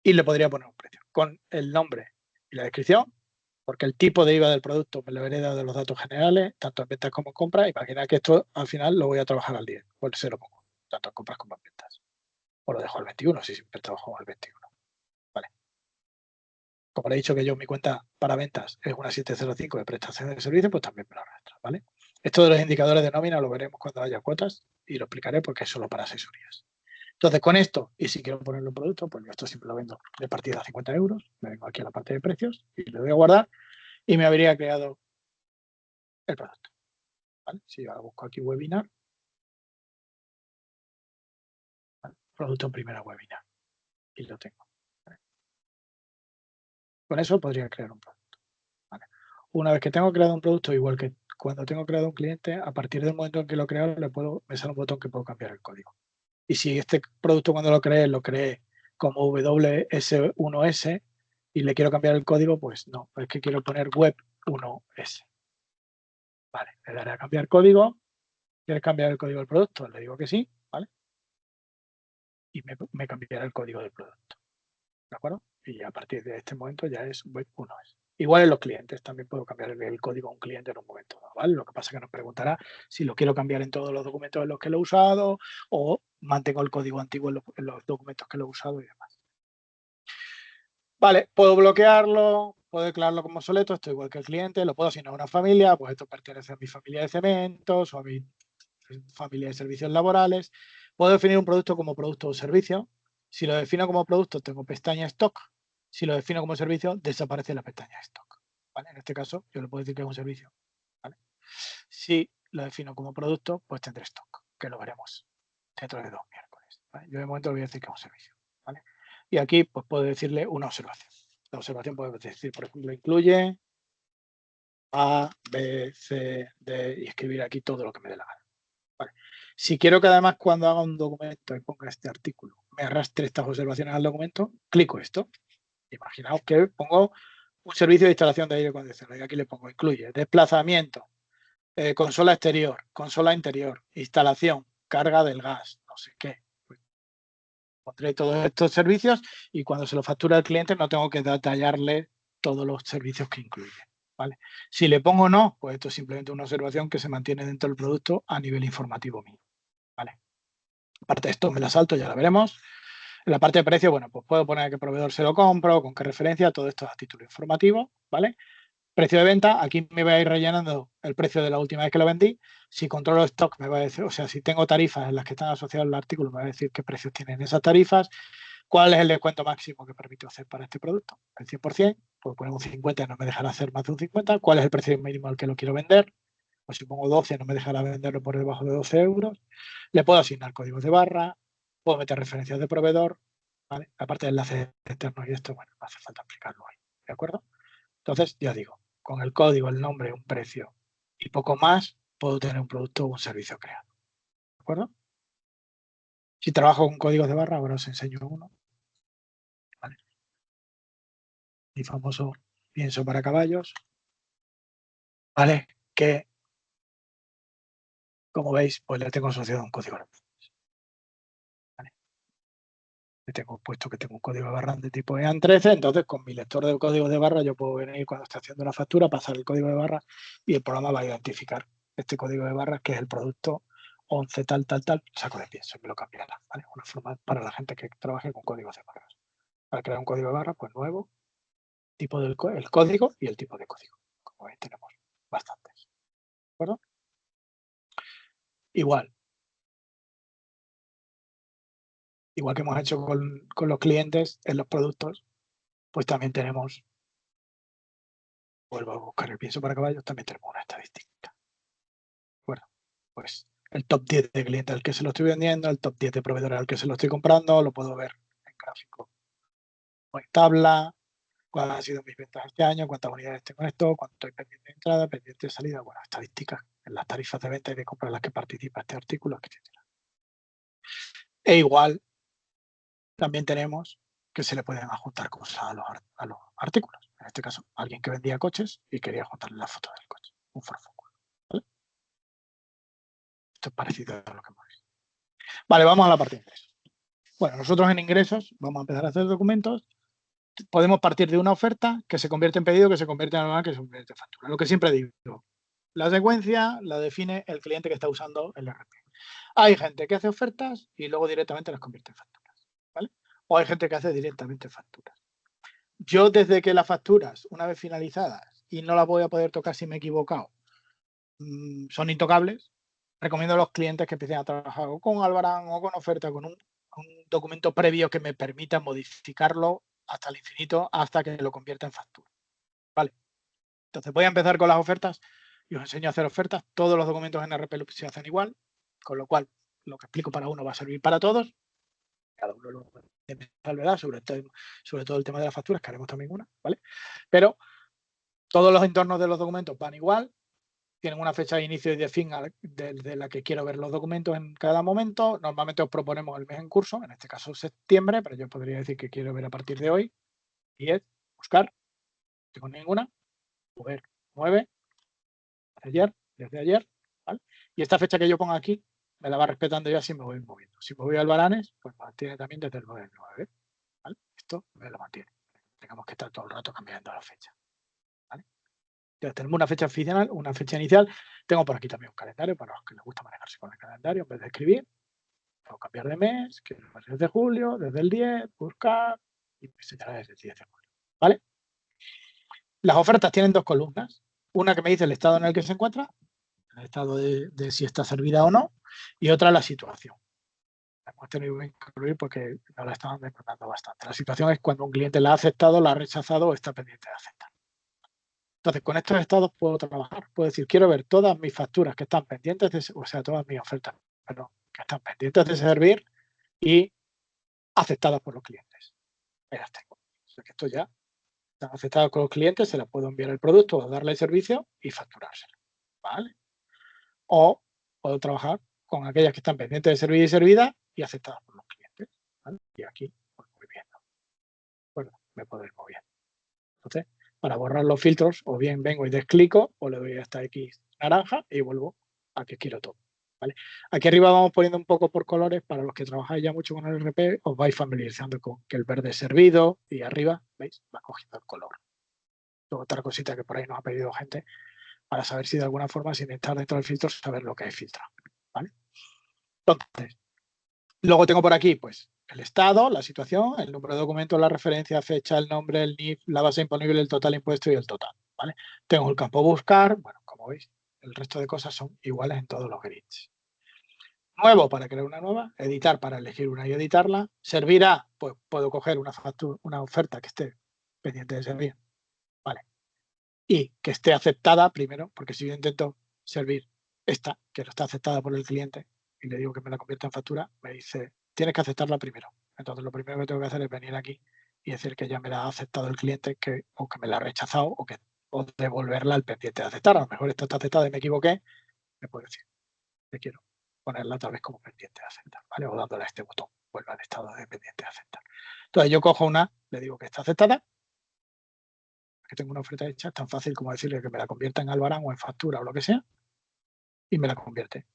Y le podría poner un precio con el nombre y la descripción, porque el tipo de IVA del producto me lo hereda de los datos generales, tanto en ventas como en compras. Imagina que esto al final lo voy a trabajar al 10, o el 0 poco, tanto en compras como en ventas. O lo dejo al 21, si siempre trabajo al 21. Vale. Como le he dicho que yo mi cuenta para ventas es una 705 de prestación de servicios, pues también me lo arrastra, ¿vale? Esto de los indicadores de nómina lo veremos cuando haya cuotas y lo explicaré porque es solo para asesorías. Entonces, con esto, y si quiero ponerlo en producto, pues yo esto siempre lo vendo de partida a 50 euros. Me vengo aquí a la parte de precios y le doy a guardar y me habría creado el producto. ¿Vale? Si yo ahora busco aquí webinar, ¿vale? Producto en primera webinar y lo tengo. ¿Vale? Con eso podría crear un producto. ¿Vale? Una vez que tengo creado un producto, igual que cuando tengo creado un cliente, a partir del momento en que lo he creado, me sale un botón que puedo cambiar el código. Y si este producto cuando lo creé como WS1S y le quiero cambiar el código, pues no, es que quiero poner web1S. Vale, le daré a cambiar código. ¿Quieres cambiar el código del producto? Le digo que sí, ¿vale? Y me cambiará el código del producto. ¿De acuerdo? Y a partir de este momento ya es web1S. Igual en los clientes, también puedo cambiar el código a un cliente en un momento dado, ¿vale? Lo que pasa es que nos preguntará si lo quiero cambiar en todos los documentos en los que lo he usado o mantengo el código antiguo en los documentos que lo he usado y demás. Vale, puedo bloquearlo, puedo declararlo como obsoleto, esto igual que el cliente, lo puedo asignar a una familia, pues esto pertenece a mi familia de cementos o a mi familia de servicios laborales. Puedo definir un producto como producto o servicio. Si lo defino como producto, tengo pestaña stock. Si lo defino como servicio, desaparece la pestaña stock. ¿Vale? En este caso, yo le puedo decir que es un servicio. ¿Vale? Si lo defino como producto, pues tendré stock, que lo veremos dentro de 2 miércoles. ¿Vale? Yo de momento le voy a decir que es un servicio. ¿Vale? Y aquí pues puedo decirle una observación. La observación puede decir, por ejemplo, incluye A, B, C, D y escribir aquí todo lo que me dé la gana. Vale. Si quiero que además cuando haga un documento y ponga este artículo me arrastre estas observaciones al documento, clico esto. Imaginaos que pongo un servicio de instalación de aire acondicionado y aquí le pongo incluye desplazamiento, consola exterior, consola interior, instalación, carga del gas, no sé qué. pondré todos estos servicios y cuando se lo factura al cliente no tengo que detallarle todos los servicios que incluye. ¿Vale? Si le pongo no, pues esto es simplemente una observación que se mantiene dentro del producto a nivel informativo mío. ¿Vale? Aparte de esto me la salto, ya la veremos. En la parte de precio, bueno, pues puedo poner a qué proveedor se lo compro, con qué referencia, todo esto es a título informativo, ¿vale? Precio de venta, aquí me va a ir rellenando el precio de la última vez que lo vendí. Si controlo stock, me va a decir, o sea, si tengo tarifas en las que están asociadas al artículo, me va a decir qué precios tienen esas tarifas, cuál es el descuento máximo que permito hacer para este producto, el 100%, puedo poner un 50, no me dejará hacer más de un 50, cuál es el precio mínimo al que lo quiero vender, pues si pongo 12, no me dejará venderlo por debajo de 12 euros, le puedo asignar códigos de barra, puedo meter referencias de proveedor, ¿vale? Aparte de enlaces externos y esto, bueno, no hace falta explicarlo hoy, ¿de acuerdo? Entonces, ya digo, con el código, el nombre, un precio y poco más, puedo tener un producto o un servicio creado. ¿De acuerdo? Si trabajo con códigos de barra, ahora os enseño uno. ¿Vale? Mi famoso pienso para caballos. ¿Vale? Que, como veis, pues le tengo asociado un código. ¿Vale? Le tengo puesto que tengo un código de barra de tipo EAN13, entonces con mi lector de código de barra yo puedo venir cuando esté haciendo una factura, pasar el código de barra y el programa va a identificar este código de barra que es el producto 11 tal, saco de pienso y me lo cambiará, ¿vale? Una forma para la gente que trabaje con códigos de barras. Para crear un código de barra, pues nuevo, tipo del el código y el tipo de código. Como veis, tenemos bastantes. ¿De acuerdo? Igual que hemos hecho con los clientes en los productos, pues también tenemos, vuelvo a buscar el pienso para caballos, también tenemos una estadística. Bueno, pues el top 10 de clientes al que se lo estoy vendiendo, el top 10 de proveedores al que se lo estoy comprando, lo puedo ver en gráfico o en tabla, cuáles han sido mis ventas este año, cuántas unidades tengo en esto, cuánto hay pendiente de entrada, pendiente de salida, bueno, estadísticas en las tarifas de venta y de compra en las que participa este artículo, etc. E igual también tenemos que se le pueden adjuntar cosas a los artículos. En este caso, alguien que vendía coches y quería adjuntarle la foto del coche, un forfocus. ¿Vale? Esto es parecido a lo que hemos visto. Vale, vamos a la parte de ingresos. Bueno, nosotros en ingresos vamos a empezar a hacer documentos. Podemos partir de una oferta que se convierte en pedido, que se convierte en anual, que se convierte en factura. Lo que siempre digo, la secuencia la define el cliente que está usando el RP. Hay gente que hace ofertas y luego directamente las convierte en facturas, ¿vale? O hay gente que hace directamente facturas. Yo desde que las facturas, una vez finalizadas, y no las voy a poder tocar si me he equivocado, son intocables, recomiendo a los clientes que empiecen a trabajar o con Albarán o con oferta, con un documento previo que me permita modificarlo hasta el infinito, hasta que lo convierta en factura. ¿Vale? Entonces voy a empezar con las ofertas y os enseño a hacer ofertas. Todos los documentos en RP se hacen igual, con lo cual lo que explico para uno va a servir para todos. Cada uno lo salvedad, sobre todo el tema de las facturas, que haremos también una, ¿vale? Pero todos los entornos de los documentos van igual, tienen una fecha de inicio y de fin de la que quiero ver los documentos en cada momento. Normalmente os proponemos el mes en curso, en este caso septiembre, pero yo podría decir que quiero ver a partir de hoy. Y es buscar, no tengo ninguna, mover 9, desde ayer, ¿vale? Y esta fecha que yo pongo aquí me la va respetando ya si me voy moviendo. Si me voy al Baranes, pues mantiene también desde el 9 del 9, ¿vale? Esto me lo mantiene. Tengamos que estar todo el rato cambiando la fecha, ¿vale? Entonces tenemos una fecha final, una fecha inicial. Tengo por aquí también un calendario para los que les gusta manejarse con el calendario en vez de escribir. Puedo cambiar de mes, que es desde julio, desde el 10, buscar y me señalará desde el 10 de julio, ¿vale? Las ofertas tienen dos columnas. Una que me dice el estado en el que se encuentra, el estado de si está servida o no, y otra la situación. La hemos tenido que incluir porque nos la estaban demandando bastante. La situación es cuando un cliente la ha aceptado, la ha rechazado o está pendiente de aceptar. Entonces, con estos estados puedo trabajar. Puedo decir, quiero ver todas mis facturas que están pendientes, o sea, todas mis ofertas, perdón, que están pendientes de servir y aceptadas por los clientes. Ahí las tengo. O sea, que esto ya están aceptadas con los clientes, se las puedo enviar el producto o darle el servicio y facturárselo. ¿Vale? O puedo trabajar con aquellas que están pendientes de servir y servidas y aceptadas por los clientes. ¿Vale? Y aquí pues voy viendo. Bueno, me puedo ir moviendo. Entonces, para borrar los filtros, o bien vengo y desclico, o le doy hasta X naranja y vuelvo a que quiero todo. ¿vale? Aquí arriba vamos poniendo un poco por colores. Para los que trabajáis ya mucho con el RP, os vais familiarizando con que el verde es servido y arriba, ¿veis? Va cogiendo el color. Luego, otra cosita que por ahí nos ha pedido gente para saber si de alguna forma, sin estar dentro del filtro, saber lo que hay filtrado, ¿vale? Entonces, luego tengo por aquí, pues, el estado, la situación, el número de documento, la referencia, fecha, el nombre, el NIF, la base imponible, el total impuesto y el total, ¿vale? Tengo el campo buscar, bueno, como veis, el resto de cosas son iguales en todos los grids. Nuevo para crear una nueva, editar para elegir una y editarla, servir a, pues puedo coger una factura, una oferta que esté pendiente de servir, ¿vale? Y que esté aceptada primero, porque si yo intento servir esta, que no está aceptada por el cliente, y le digo que me la convierta en factura, me dice, tienes que aceptarla primero. Entonces lo primero que tengo que hacer es venir aquí y decir que ya me la ha aceptado el cliente, que, o que me la ha rechazado, o devolverla al pendiente de aceptar. A lo mejor esta está aceptada y me equivoqué, me puede decir, te quiero ponerla tal vez como pendiente de aceptar, ¿vale? O dándole a este botón, vuelve al estado de pendiente de aceptar. Entonces yo cojo una, le digo que está aceptada, que tengo una oferta hecha, es tan fácil como decirle que me la convierta en albarán o en factura o lo que sea, y me la convierte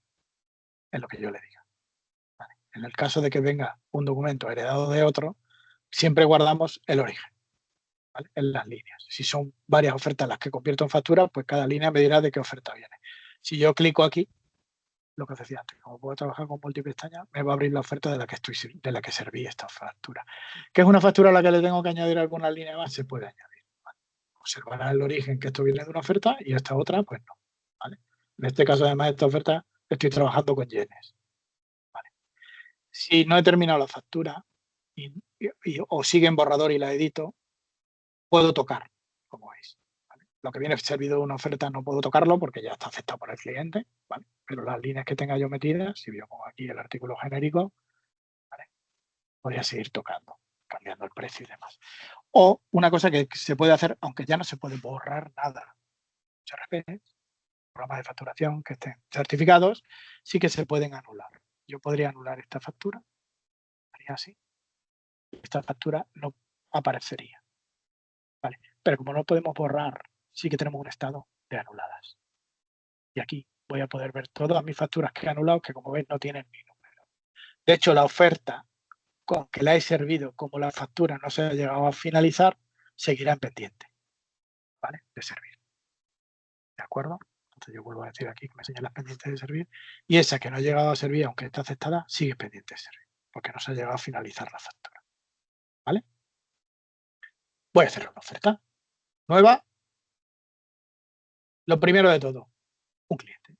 en lo que yo le diga. ¿Vale? En el caso de que venga un documento heredado de otro, siempre guardamos el origen, ¿vale? En las líneas. Si son varias ofertas las que convierto en factura, pues cada línea me dirá de qué oferta viene. Si yo clico aquí, lo que os decía antes, como puedo trabajar con multipestañas, me va a abrir la oferta de la que serví esta factura. ¿Qué es una factura a la que le tengo que añadir alguna línea más? Se puede añadir. ¿Vale? Observará el origen, que esto viene de una oferta, y esta otra, pues no. ¿Vale? En este caso, además, esta oferta estoy trabajando con yenes. ¿Vale? Si no he terminado la factura o sigue en borrador y la edito, puedo tocar, como veis. ¿Vale? Lo que viene servido de una oferta no puedo tocarlo porque ya está aceptado por el cliente, ¿vale? Pero las líneas que tenga yo metidas, si yo pongo aquí el artículo genérico, ¿vale? Podría seguir tocando, cambiando el precio y demás. O una cosa que se puede hacer, aunque ya no se puede borrar nada, HRP, programas de facturación que estén certificados, sí que se pueden anular. Yo podría anular esta factura, haría así, esta factura no aparecería. ¿Vale? Pero como no podemos borrar, sí que tenemos un estado de anuladas. Y aquí voy a poder ver todas mis facturas que he anulado, que como veis no tienen ni número. De hecho, la oferta con que la he servido, como la factura no se ha llegado a finalizar, seguirá en pendiente, ¿vale? De servir. ¿De acuerdo? Entonces yo vuelvo a decir aquí que me señala pendientes de servir, y esa que no ha llegado a servir, aunque está aceptada, sigue pendiente de servir, porque no se ha llegado a finalizar la factura. ¿Vale? Voy a hacer una oferta nueva. Lo primero de todo, un cliente.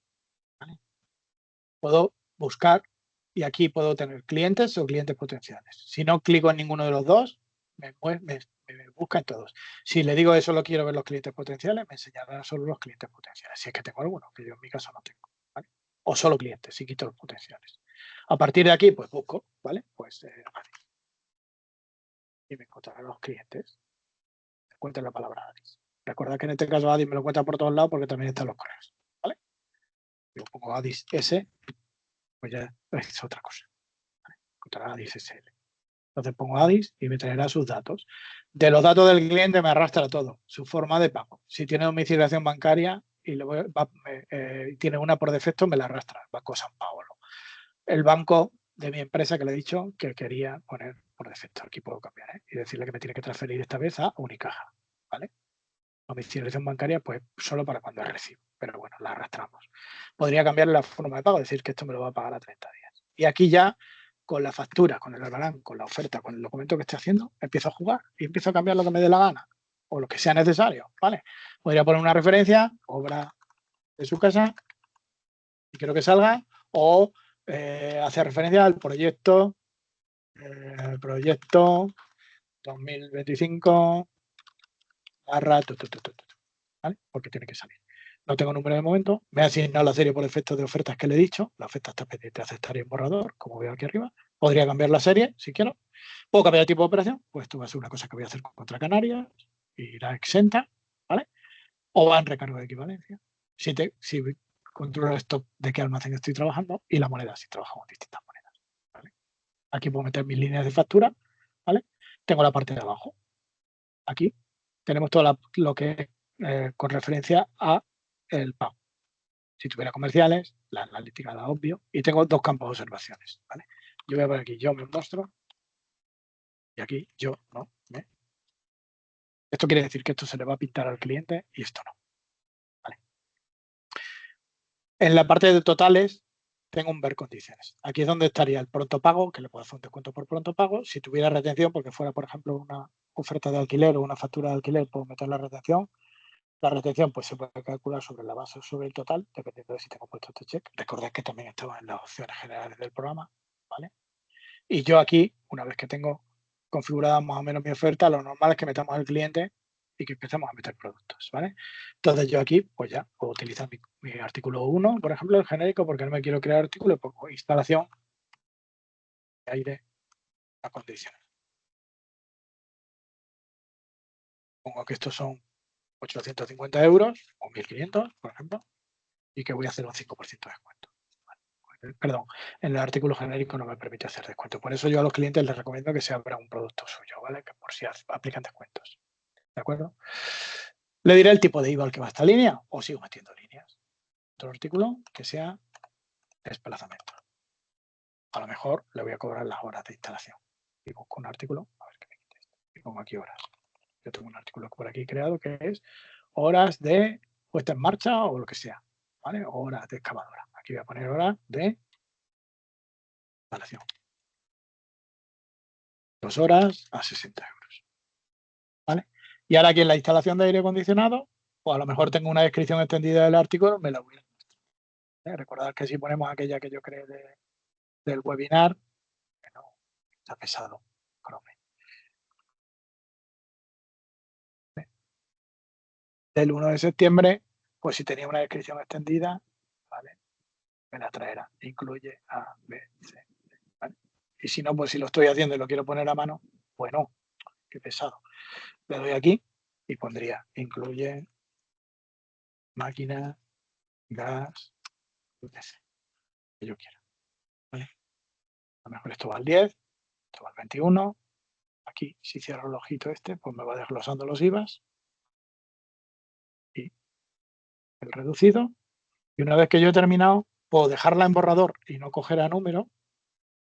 ¿Vale? Puedo buscar y aquí puedo tener clientes o clientes potenciales. Si no clico en ninguno de los dos, me busca en todos. Si le digo que solo quiero ver los clientes potenciales, me enseñará solo los clientes potenciales. Si es que tengo algunos, que yo en mi caso no tengo. ¿Vale? O solo clientes, si quito los potenciales. A partir de aquí, pues busco, ¿vale? Pues y me encontrará los clientes. Me encuentra la palabra Adis. Recuerda que en este caso Adis me lo encuentra por todos lados porque también están los correos. ¿Vale? Yo pongo Adis S, pues ya es otra cosa. ¿Vale? Encontrará Adis SL. Entonces pongo Adis y me traerá sus datos. De los datos del cliente me arrastra todo, su forma de pago. Si tiene domiciliación bancaria y tiene una por defecto, me la arrastra, Banco San Paolo. El banco de mi empresa que le he dicho que quería poner por defecto, aquí puedo cambiar, y decirle que me tiene que transferir esta vez a Unicaja, ¿vale? Domiciliación bancaria, pues solo para cuando recibo, pero bueno, la arrastramos. Podría cambiar la forma de pago, decir que esto me lo va a pagar a 30 días. Y aquí ya con la factura, con el albarán, con la oferta, con el documento que esté haciendo, empiezo a jugar y empiezo a cambiar lo que me dé la gana o lo que sea necesario, ¿vale? Podría poner una referencia, obra de su casa, y quiero que salga, o hacer referencia al proyecto 2025 barra, ¿vale? Porque tiene que salir. No tengo número de momento, me ha asignado la serie por efecto de ofertas que le he dicho, la oferta está pendiente de aceptar y en borrador, como veo aquí arriba. Podría cambiar la serie si quiero. Puedo cambiar el tipo de operación, pues esto va a ser una cosa que voy a hacer contra Canarias, irá exenta, ¿vale? O va en recargo de equivalencia. Si controlo el stock de qué almacén estoy trabajando y la moneda, si trabajo con distintas monedas, ¿vale? Aquí puedo meter mis líneas de factura, ¿vale? Tengo la parte de abajo. Aquí tenemos todo lo que es con referencia a el pago. Si tuviera comerciales, la analítica da obvio. Y tengo dos campos de observaciones, ¿vale? Yo voy a poner aquí, yo me muestro. Y aquí, yo no me. Esto quiere decir que esto se le va a pintar al cliente y esto no. ¿Vale? En la parte de totales, tengo un ver condiciones. Aquí es donde estaría el pronto pago, que le puedo hacer un descuento por pronto pago. Si tuviera retención, porque fuera, por ejemplo, una oferta de alquiler o una factura de alquiler, puedo meter la retención. La retención pues se puede calcular sobre la base o sobre el total, dependiendo de si tengo puesto este check. Recordad que también estaba en las opciones generales del programa, ¿vale? Y yo aquí, una vez que tengo configurada más o menos mi oferta, lo normal es que metamos al cliente y que empecemos a meter productos, ¿vale? Entonces yo aquí, pues ya puedo utilizar mi artículo 1, por ejemplo, el genérico, porque no me quiero crear artículo, pongo instalación de aire a condiciones. Pongo que estos son 850 euros o 1.500, por ejemplo, y que voy a hacer un 5% de descuento. Perdón, en el artículo genérico no me permite hacer descuento. Por eso yo a los clientes les recomiendo que se abra un producto suyo, ¿vale? Que por si aplican descuentos. ¿De acuerdo? Le diré el tipo de IVA al que va esta línea o sigo metiendo líneas. Otro artículo que sea desplazamiento. A lo mejor le voy a cobrar las horas de instalación. Y busco un artículo, a ver qué me quita esto. Y pongo aquí horas. Yo tengo un artículo por aquí creado que es horas de puesta en marcha o lo que sea. ¿Vale? Horas de excavadora. Aquí voy a poner horas de instalación. 2 horas a 60 euros. ¿Vale? Y ahora aquí en la instalación de aire acondicionado, pues a lo mejor tengo una descripción extendida del artículo, me la voy a mostrar. Recordad que si ponemos aquella que yo creé del webinar, que no, está pesado, Chrome. Del 1 de septiembre, pues si tenía una descripción extendida, ¿vale? Me la traerá. Incluye A, B, C, D, ¿vale? Y si no, pues si lo estoy haciendo y lo quiero poner a mano, pues no, qué pesado. Le doy aquí y pondría incluye máquina, gas, etc. Que yo quiera. ¿Vale? A lo mejor esto va al 10, esto va al 21. Aquí, si cierro el ojito este, pues me va desglosando los IVAs y el reducido. Y una vez que yo he terminado, puedo dejarla en borrador y no coger a número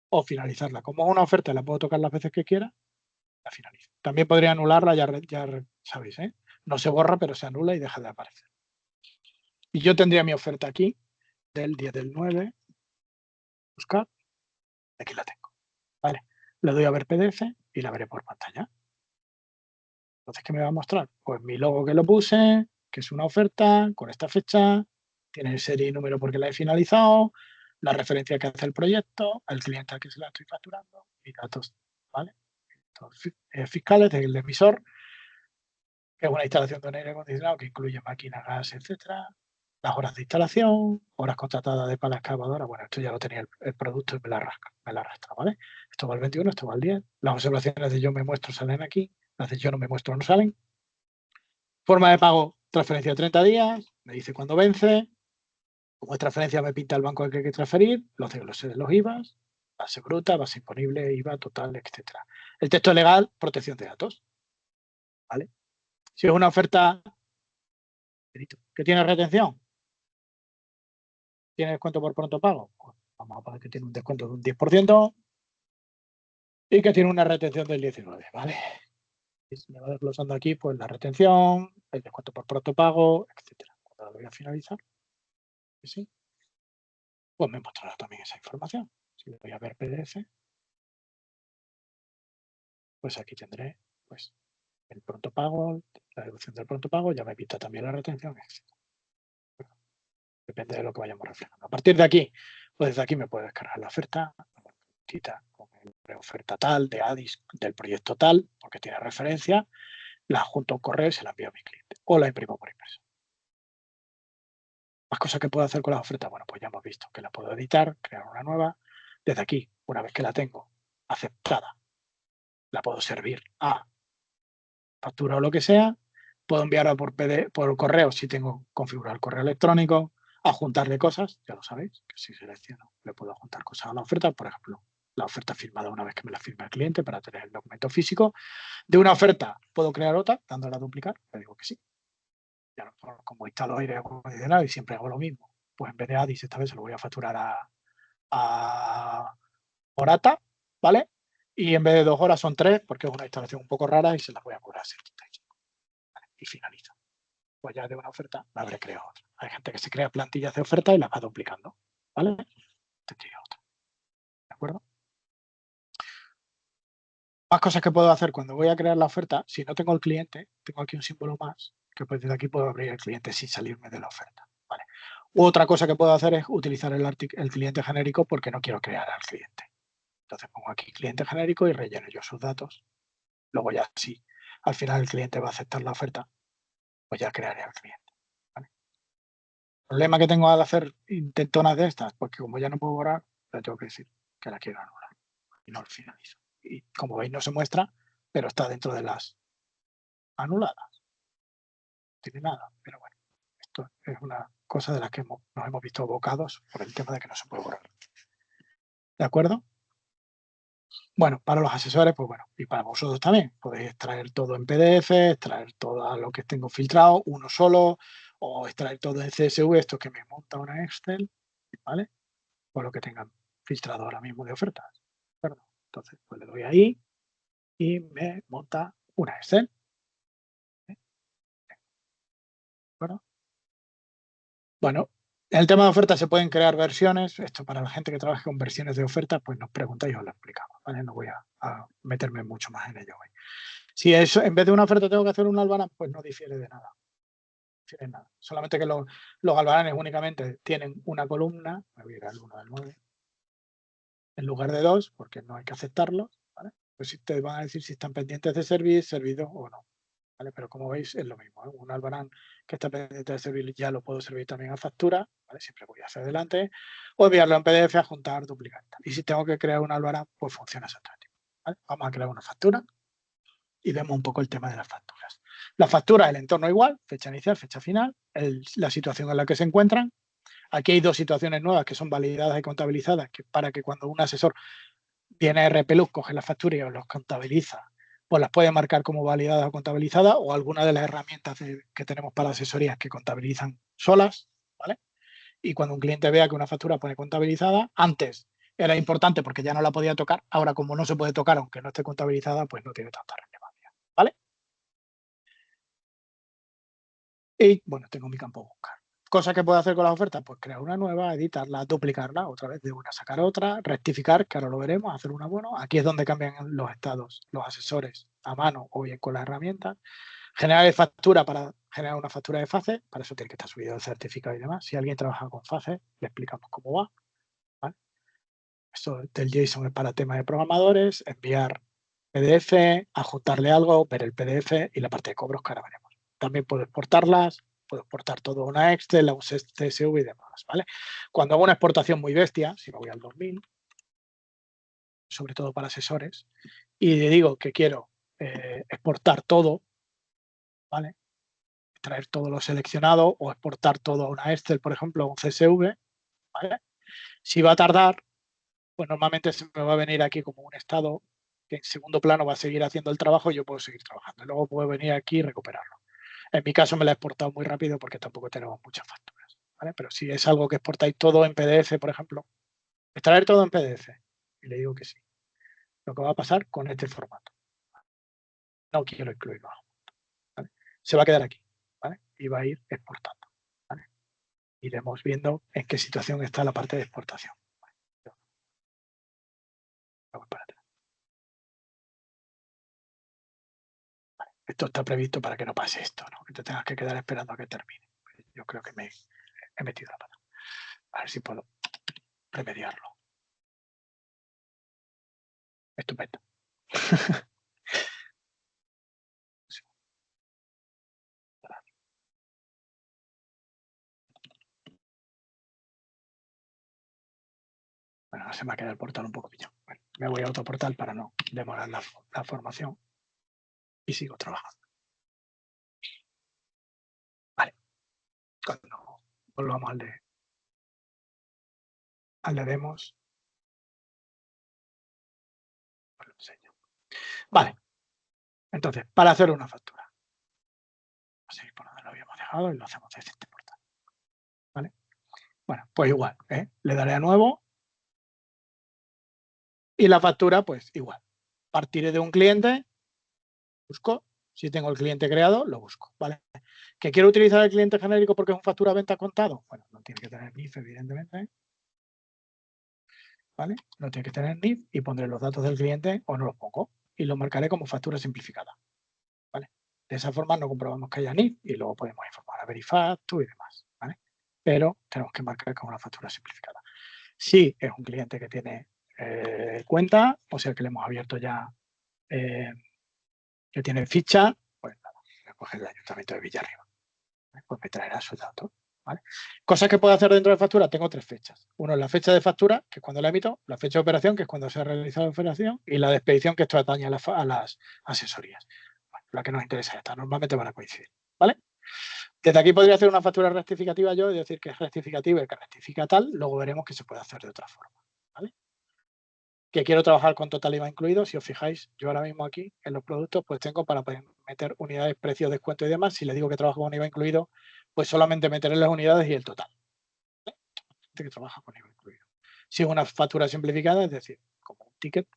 o finalizarla. Como es una oferta, la puedo tocar las veces que quiera, la finalizo. También podría anularla, ya sabéis, ¿eh? No se borra, pero se anula y deja de aparecer. Y yo tendría mi oferta aquí del 10 del 9, buscar, aquí la tengo. Vale, le doy a ver PDF y la veré por pantalla. Entonces, ¿qué me va a mostrar? Pues mi logo que lo puse, que es una oferta con esta fecha, tiene el serie y número porque la he finalizado, la referencia que hace el proyecto, el cliente al que se la estoy facturando y datos, ¿vale? Fiscales del emisor, que es una instalación de un aire acondicionado que incluye máquinas, gas, etcétera, las horas de instalación, horas contratadas de pala excavadora, bueno, esto ya lo tenía el producto y me la arrastra, ¿vale? Esto va al 21, esto va al 10, las observaciones de yo me muestro salen aquí, las de yo no me muestro no salen. Forma de pago, transferencia de 30 días, me dice cuándo vence, como es transferencia me pinta el banco al que hay que transferir, los desgloses de los IVAs, base bruta, base imponible, IVA total, etcétera. El texto legal, protección de datos, ¿vale? Si es una oferta que tiene retención, tiene descuento por pronto pago, pues vamos a poner que tiene un descuento de un 10% y que tiene una retención del 19%, ¿vale? Y se me va desglosando aquí pues la retención, el descuento por pronto pago, etcétera. Cuando lo voy a finalizar, ¿sí? Pues me mostrará también esa información. Si le voy a ver PDF, pues aquí tendré pues el pronto pago, la deducción del pronto pago, ya me pinta también la retención, etc. Depende de lo que vayamos reflejando. A partir de aquí, pues desde aquí me puedo descargar la oferta, con el preoferta tal, de ADIS, del proyecto tal, porque tiene referencia, la junto a un correo y se la envío a mi cliente. O la imprimo por impreso. Más cosas que puedo hacer con las ofertas, bueno, pues ya hemos visto que la puedo editar, crear una nueva. Desde aquí, una vez que la tengo aceptada, la puedo servir a factura o lo que sea, puedo enviarla por correo si tengo configurado el correo electrónico, adjuntarle cosas, ya lo sabéis, que si selecciono le puedo adjuntar cosas a la oferta, por ejemplo, la oferta firmada una vez que me la firme el cliente para tener el documento físico. De una oferta puedo crear otra, dándola a duplicar, le digo que sí. Ya no, como instalo aire acondicionado y siempre hago lo mismo, pues en vez de Adis, esta vez se lo voy a facturar a Morata, ¿vale? Y en vez de 2 horas son 3, porque es una instalación un poco rara y se las voy a cobrar 75. ¿Vale? Y finalizo. Pues ya de una oferta la habré creado otra. Hay gente que se crea plantillas de oferta y las va duplicando, ¿vale? Tendría otra. ¿De acuerdo? Más cosas que puedo hacer cuando voy a crear la oferta, si no tengo el cliente, tengo aquí un símbolo más, que pues desde aquí puedo abrir el cliente sin salirme de la oferta. ¿Vale? U otra cosa que puedo hacer es utilizar el cliente genérico porque no quiero crear al cliente. Entonces pongo aquí cliente genérico y relleno yo sus datos. Luego ya si al final el cliente va a aceptar la oferta, pues ya crearé al cliente. ¿Vale? El problema que tengo al hacer intentonas de estas, porque como ya no puedo borrar, le tengo que decir que la quiero anular y no lo finalizo. Y como veis no se muestra, pero está dentro de las anuladas. No tiene nada, pero bueno, esto es una cosa de la que nos hemos visto abocados por el tema de que no se puede borrar. ¿De acuerdo? Bueno, para los asesores, pues bueno, y para vosotros también, podéis extraer todo en PDF, extraer todo lo que tengo filtrado, uno solo, o extraer todo en CSV, esto que me monta una Excel, ¿vale? O lo que tengan filtrado ahora mismo de ofertas. ¿De acuerdo? Entonces, pues le doy ahí y me monta una Excel. ¿De acuerdo? Bueno, en el tema de ofertas se pueden crear versiones. Esto para la gente que trabaja con versiones de ofertas, pues nos pregunta y os lo explicamos. ¿Vale? No voy a meterme mucho más en ello hoy. Si eso, en vez de una oferta tengo que hacer un albarán, pues no difiere de nada. Difiere de nada. Solamente que los albaranes únicamente tienen una columna, me voy a ir al 1 del 9, en lugar de 2, porque no hay que aceptarlos. ¿Vale? Pues si te van a decir si están pendientes de servir, servido o no. ¿Vale? Pero como veis es lo mismo. ¿eh? Un albarán que está pendiente de servir ya lo puedo servir también a factura. ¿Vale? Siempre voy hacia adelante. O enviarlo en PDF, adjuntar, duplicar. Y si tengo que crear un albarán, pues funciona exactamente. ¿Vale? Vamos a crear una factura y vemos un poco el tema de las facturas. La factura, el entorno igual, fecha inicial, fecha final, la situación en la que se encuentran. Aquí hay 2 situaciones nuevas que son validadas y contabilizadas, que para que cuando un asesor viene a RPLUX, coge la factura y os los contabiliza, pues las puede marcar como validadas o contabilizadas, o alguna de las herramientas que tenemos para asesorías que contabilizan solas, ¿vale? Y cuando un cliente vea que una factura pone contabilizada, antes era importante porque ya no la podía tocar, ahora como no se puede tocar aunque no esté contabilizada, pues no tiene tanta relevancia, ¿vale? Y bueno, tengo mi campo buscar. Cosas que puedo hacer con las ofertas, pues crear una nueva, editarla, duplicarla, otra vez de una sacar otra, rectificar, que ahora lo veremos, hacer una bueno. Aquí es donde cambian los estados, los asesores a mano o bien con las herramientas. Generar factura para generar una factura de fase, para eso tiene que estar subido el certificado y demás. Si alguien trabaja con fase, le explicamos cómo va. ¿Vale? Esto del JSON es para tema de programadores, enviar PDF, adjuntarle algo, ver el PDF y la parte de cobros que ahora veremos. También puedo exportarlas, puedo exportar todo a una Excel, a un CSV y demás, ¿vale? Cuando hago una exportación muy bestia, si me voy al 2000, sobre todo para asesores, y le digo que quiero exportar todo, ¿vale? Traer todo lo seleccionado o exportar todo a una Excel, por ejemplo, a un CSV, ¿vale? Si va a tardar, pues normalmente se me va a venir aquí como un estado que en segundo plano va a seguir haciendo el trabajo y yo puedo seguir trabajando. Luego puedo venir aquí y recuperarlo. En mi caso me la he exportado muy rápido porque tampoco tenemos muchas facturas. ¿Vale? Pero si es algo que exportáis todo en PDF, por ejemplo, extraer todo en PDF. Y le digo que sí. Lo que va a pasar con este formato. No quiero incluirlo. ¿Vale? Se va a quedar aquí. ¿Vale? Y va a ir exportando. ¿Vale? Iremos viendo en qué situación está la parte de exportación. Voy para atrás. Esto está previsto para que no pase esto, ¿no? Que te tengas que quedar esperando a que termine. Yo creo que me he metido la pata. A ver si puedo remediarlo. Estupendo. Bueno, ahora se me ha quedado el portal un poco pillado. Bueno, me voy a otro portal para no demorar la formación y sigo trabajando. Vale. Cuando volvamos al de demos, os lo enseño. Vale. Entonces, para hacer una factura, vamos a ir por donde lo habíamos dejado y lo hacemos desde este portal. ¿Vale? Bueno, pues igual, le daré a nuevo y la factura, pues igual. Partiré de un cliente, busco, si tengo el cliente creado, lo busco, ¿vale? ¿Que quiero utilizar el cliente genérico porque es un factura venta contado? Bueno, no tiene que tener NIF, evidentemente, ¿vale? No tiene que tener NIF y pondré los datos del cliente o no los pongo y lo marcaré como factura simplificada, ¿vale? De esa forma no comprobamos que haya NIF y luego podemos informar a Verifactu y demás, ¿vale? Pero tenemos que marcar como una factura simplificada. Si es un cliente que tiene cuenta, o sea que le hemos abierto ya, que tiene ficha, pues nada, voy a coger el Ayuntamiento de Villarriba. Pues me traerá sus datos, ¿vale? Cosas que puedo hacer dentro de factura, tengo 3 fechas. Uno es la fecha de factura, que es cuando la emito, la fecha de operación, que es cuando se ha realizado la operación, y la de expedición, que esto atañe a las asesorías. Bueno, la que nos interesa esta, normalmente van a coincidir, ¿vale? Desde aquí podría hacer una factura rectificativa yo y decir que es rectificativa y que rectifica tal, luego veremos que se puede hacer de otra forma, ¿vale? Que quiero trabajar con total IVA incluido, si os fijáis, yo ahora mismo aquí en los productos pues tengo para meter unidades, precios, descuento y demás. Si le digo que trabajo con IVA incluido, pues solamente meteré las unidades y el total. Que trabaja con IVA incluido. Si es una factura simplificada, es decir, como un ticket,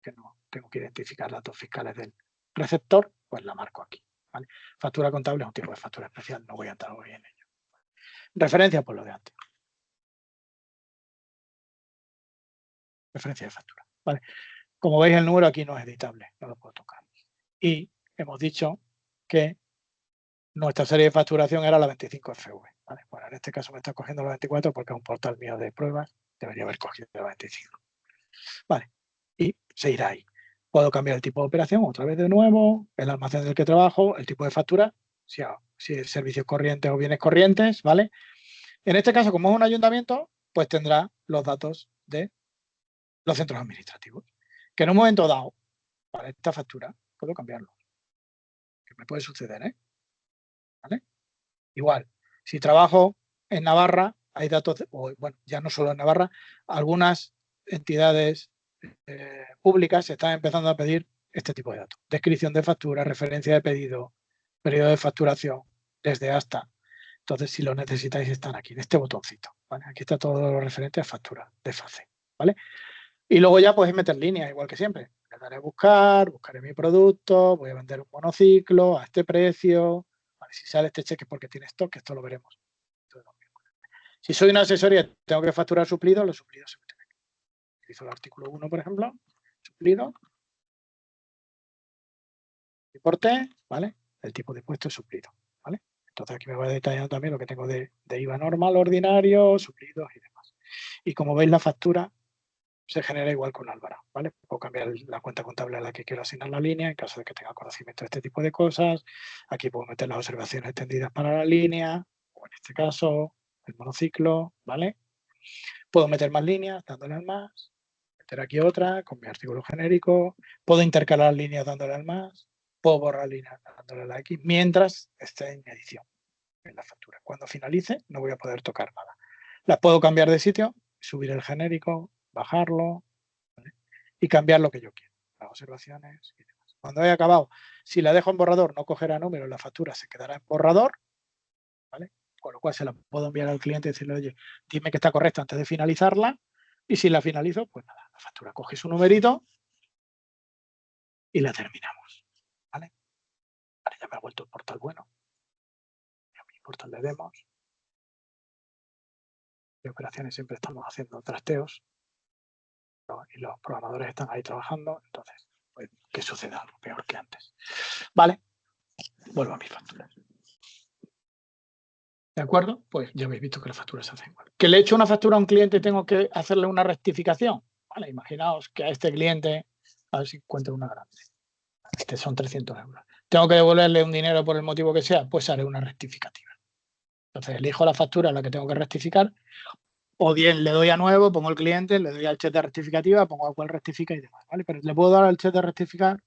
que no tengo que identificar datos fiscales del receptor, pues la marco aquí, ¿vale? Factura contable es un tipo de factura especial, no voy a entrar hoy en ello. Referencia por lo de antes. Referencia de factura, ¿vale? Como veis, el número aquí no es editable, no lo puedo tocar. Y hemos dicho que nuestra serie de facturación era la 25FV, ¿vale? Bueno, en este caso me está cogiendo la 24 porque es un portal mío de pruebas, debería haber cogido la 25. Vale, y se irá ahí. Puedo cambiar el tipo de operación otra vez de nuevo, el almacén del que trabajo, el tipo de factura, si es servicios corrientes o bienes corrientes, ¿vale? En este caso, como es un ayuntamiento, pues tendrá los datos de los centros administrativos. Que en un momento dado, para esta factura, puedo cambiarlo. Que me puede suceder, ¿vale? Igual, si trabajo en Navarra, hay datos, bueno, ya no solo en Navarra, algunas entidades públicas están empezando a pedir este tipo de datos. Descripción de factura, referencia de pedido, periodo de facturación, desde hasta. Entonces, si lo necesitáis, están aquí, en este botoncito, ¿vale? Aquí está todo lo referente a factura de FACE, ¿vale? Y luego ya podéis meter líneas, igual que siempre. Le daré a buscar, buscaré mi producto, voy a vender un monociclo a este precio. Vale, si sale este cheque es porque tiene stock, esto lo veremos. Si soy una asesoría, tengo que facturar suplidos, los suplidos se meten aquí. Utilizo el artículo 1, por ejemplo, suplido, importe, ¿vale? El tipo de impuesto es suplido, ¿vale? Entonces aquí me va detallando también lo que tengo de IVA normal, ordinario, suplidos y demás. Y como veis, la factura se genera igual con Álvaro, ¿vale? Puedo cambiar la cuenta contable a la que quiero asignar la línea en caso de que tenga conocimiento de este tipo de cosas. Aquí puedo meter las observaciones extendidas para la línea, o en este caso, el monociclo, ¿vale? Puedo meter más líneas dándole al más, meter aquí otra con mi artículo genérico, puedo intercalar líneas dándole al más, puedo borrar líneas dándole a la X mientras esté en edición en la factura. Cuando finalice no voy a poder tocar nada. Las puedo cambiar de sitio, subir el genérico, bajarlo, ¿vale? Y cambiar lo que yo quiero, las observaciones y demás. Cuando haya acabado, si la dejo en borrador no cogerá número, la factura se quedará en borrador, ¿vale? Con lo cual se la puedo enviar al cliente y decirle, oye, dime que está correcta antes de finalizarla, y si la finalizo, pues nada, la factura coge su numerito y la terminamos, ¿vale? Vale, ya me ha vuelto el portal bueno, ya mi portal de demos, de operaciones siempre estamos haciendo trasteos, ¿no? Y los programadores están ahí trabajando, entonces, pues, que suceda algo peor que antes. Vale, vuelvo a mis facturas. ¿De acuerdo? Pues ya habéis visto que las facturas se hacen igual. Que le he hecho una factura a un cliente y tengo que hacerle una rectificación. Vale, imaginaos que a este cliente, a ver si encuentro una grande. Este son 300 euros. Tengo que devolverle un dinero por el motivo que sea, pues haré una rectificativa. Entonces elijo la factura en la que tengo que rectificar, o bien le doy a nuevo, pongo el cliente, le doy al chat de rectificativa, pongo a cuál rectifica y demás, ¿vale? Pero le puedo dar al chat de rectificar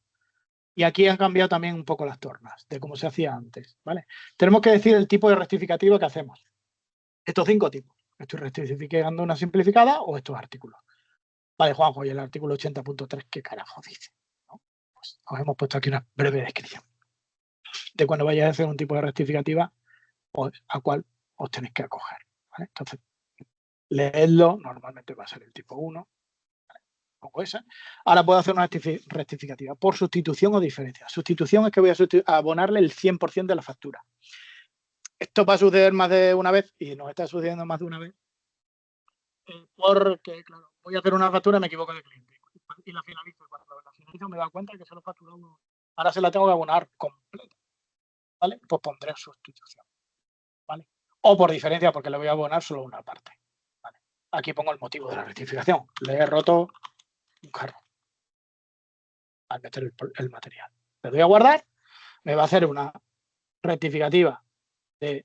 y aquí han cambiado también un poco las tornas de cómo se hacía antes, ¿vale? Tenemos que decir el tipo de rectificativa que hacemos. Estos 5 tipos. Estoy rectificando una simplificada o estos artículos. Vale, Juanjo, y el artículo 80.3, ¿qué carajo dice? ¿No? Pues os hemos puesto aquí una breve descripción de cuando vayáis a hacer un tipo de rectificativa, pues, a cuál os tenéis que acoger, ¿vale? Entonces, leedlo, normalmente va a ser el tipo 1. Pongo esa. Ahora puedo hacer una rectificativa por sustitución o diferencia. Sustitución es que voy a abonarle el 100% de la factura. Esto va a suceder más de una vez y nos está sucediendo más de una vez. Porque, claro, voy a hacer una factura y me equivoco de cliente. Y la finalizo. Cuando la finalizo me he dado cuenta que se lo he facturado. Ahora se la tengo que abonar completa. ¿Vale? Pues pondré sustitución. ¿Vale? O por diferencia, porque le voy a abonar solo una parte. ¿Vale? Aquí pongo el motivo de la rectificación. Le he roto un carro al meter el material. Le doy a guardar, me va a hacer una rectificativa de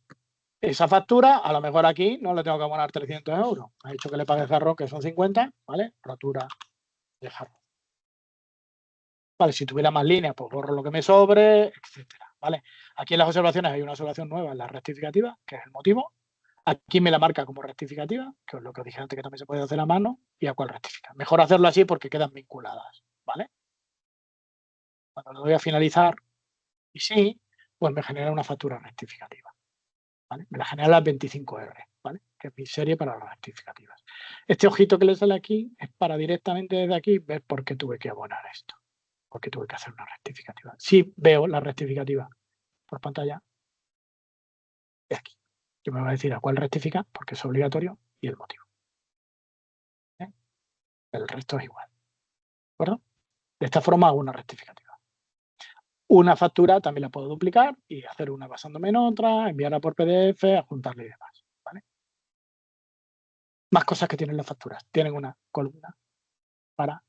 esa factura. A lo mejor aquí no le tengo que abonar 300 euros. Me ha dicho que le pague jarro, que son 50, ¿vale? Rotura de jarro. Vale, si tuviera más líneas, pues borro lo que me sobre, etcétera, ¿vale? Aquí en las observaciones hay una observación nueva en la rectificativa, que es el motivo. Aquí me la marca como rectificativa, que es lo que os dije antes que también se puede hacer a mano, y a cuál rectifica. Mejor hacerlo así porque quedan vinculadas, ¿vale? Cuando lo doy a finalizar, y sí, pues me genera una factura rectificativa, ¿vale? Me la genera las 25R, ¿vale? Que es mi serie para las rectificativas. Este ojito que le sale aquí es para directamente desde aquí ver por qué tuve que abonar esto, por qué tuve que hacer una rectificativa. Si veo la rectificativa por pantalla, es aquí, que me va a decir a cuál rectifica, porque es obligatorio, y el motivo. ¿Eh? El resto es igual, ¿de acuerdo? De esta forma hago una rectificativa. Una factura también la puedo duplicar y hacer una basándome en otra, enviarla por PDF, adjuntarle y demás, ¿vale? Más cosas que tienen las facturas. Tienen una columna para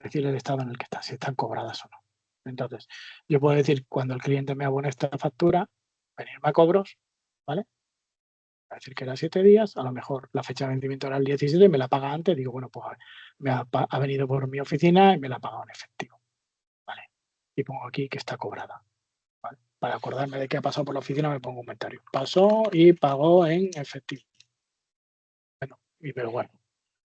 decir el estado en el que está, si están cobradas o no. Entonces, yo puedo decir, cuando el cliente me abone esta factura, venirme a cobros, ¿vale? Va a decir que era 7 días, a lo mejor la fecha de vencimiento era el 17 y me la paga antes, digo, bueno, pues me ha venido por mi oficina y me la ha pagado en efectivo, ¿vale? Y pongo aquí que está cobrada, ¿vale? Para acordarme de qué ha pasado por la oficina me pongo un comentario. Pasó y pagó en efectivo. Bueno, pero bueno,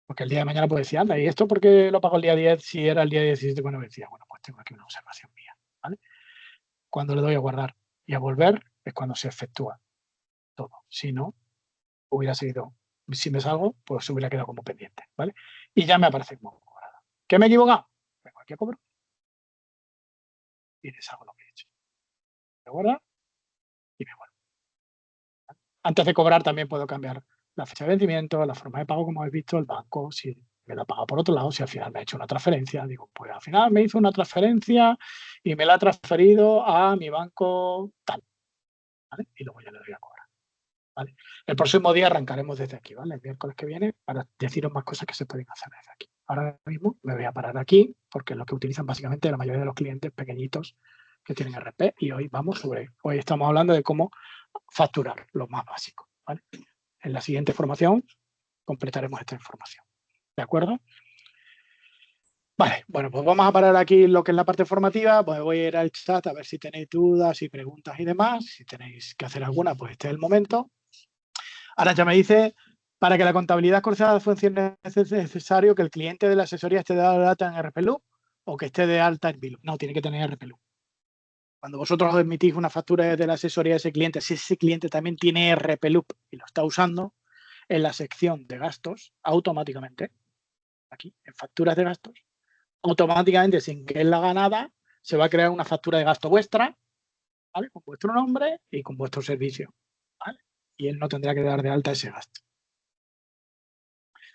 porque el día de mañana puede decir, anda, ¿y esto por qué lo pagó el día 10 si era el día 17? Bueno, me decía, bueno, pues tengo aquí una observación mía, ¿vale? Cuando le doy a guardar y a volver es cuando se efectúa todo. Si no, hubiera seguido, si me salgo, pues hubiera quedado como pendiente, ¿vale? Y ya me aparece como cobrada. ¿Qué me he equivocado? Vengo aquí a cobro y deshago lo que he hecho. Me guarda y me vuelvo. Antes de cobrar también puedo cambiar la fecha de vencimiento, la forma de pago, como habéis visto, el banco, si me la paga por otro lado, si al final me ha hecho una transferencia, digo, pues al final me hizo una transferencia y me la ha transferido a mi banco tal, ¿vale? Y luego ya le doy a cobrar, ¿vale? El próximo día arrancaremos desde aquí, ¿vale? El miércoles que viene para deciros más cosas que se pueden hacer desde aquí. Ahora mismo me voy a parar aquí porque es lo que utilizan básicamente la mayoría de los clientes pequeñitos que tienen RP y hoy estamos hablando de cómo facturar lo más básico, ¿vale? En la siguiente formación completaremos esta información. ¿De acuerdo? Vale, bueno, pues vamos a parar aquí lo que es la parte formativa. Pues voy a ir al chat a ver si tenéis dudas y preguntas y demás. Si tenéis que hacer alguna, pues este es el momento. Ahora ya me dice, para que la contabilidad cruzada funcione es necesario que el cliente de la asesoría esté dado de alta en RPLU o que esté de alta en BILU. No, tiene que tener RPLU. Cuando vosotros emitís una factura de la asesoría a ese cliente, si ese cliente también tiene RPLU y lo está usando, en la sección de gastos, automáticamente, aquí, en facturas de gastos, automáticamente, sin que él la haga nada, se va a crear una factura de gasto vuestra, ¿vale? Con vuestro nombre y con vuestro servicio, ¿vale? Y él no tendrá que dar de alta ese gasto.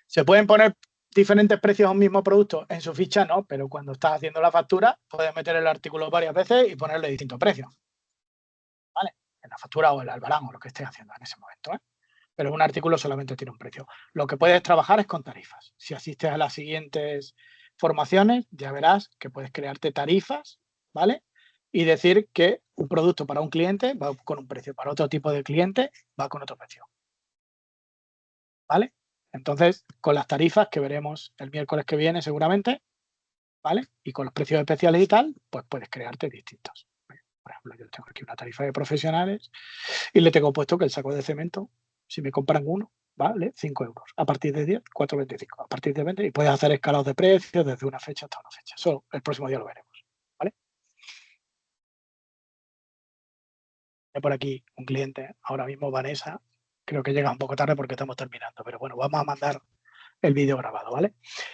¿Se pueden poner diferentes precios a un mismo producto? En su ficha no, pero cuando estás haciendo la factura, puedes meter el artículo varias veces y ponerle distintos precios, ¿vale? En la factura o el albarán o lo que estés haciendo en ese momento, ¿eh? Pero un artículo solamente tiene un precio. Lo que puedes trabajar es con tarifas. Si asistes a las siguientes formaciones, ya verás que puedes crearte tarifas, ¿vale? Y decir que un producto para un cliente va con un precio, para otro tipo de cliente va con otro precio, ¿vale? Entonces, con las tarifas que veremos el miércoles que viene seguramente, ¿vale? Y con los precios especiales y tal, pues puedes crearte distintos. Por ejemplo, yo tengo aquí una tarifa de profesionales y le tengo puesto que el saco de cemento, si me compran uno, vale 5 euros. A partir de 10, 4,25. A partir de 20, y puedes hacer escalados de precios desde una fecha hasta una fecha. Eso el próximo día lo veremos, ¿vale? Hay por aquí un cliente, ahora mismo Vanessa, creo que llega un poco tarde porque estamos terminando, pero bueno, vamos a mandar el vídeo grabado, ¿vale?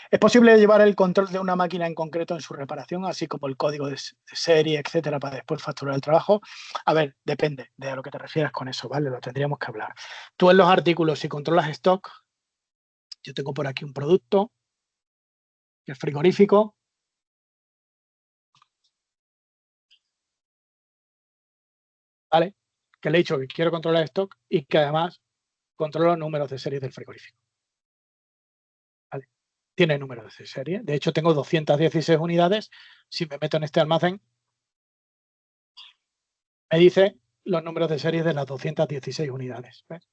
Es posible llevar el control de una máquina en concreto en su reparación, así como el código de serie, etcétera, para después facturar el trabajo. A ver, depende de a lo que te refieras con eso, ¿vale? Lo tendríamos que hablar. Tú en los artículos, si controlas stock, yo tengo por aquí un producto, que es frigorífico. ¿Vale? Que le he dicho que quiero controlar stock y que además controlo los números de serie del frigorífico. ¿Vale? Tiene números de serie. De hecho, tengo 216 unidades. Si me meto en este almacén, me dice los números de serie de las 216 unidades. ¿Ves?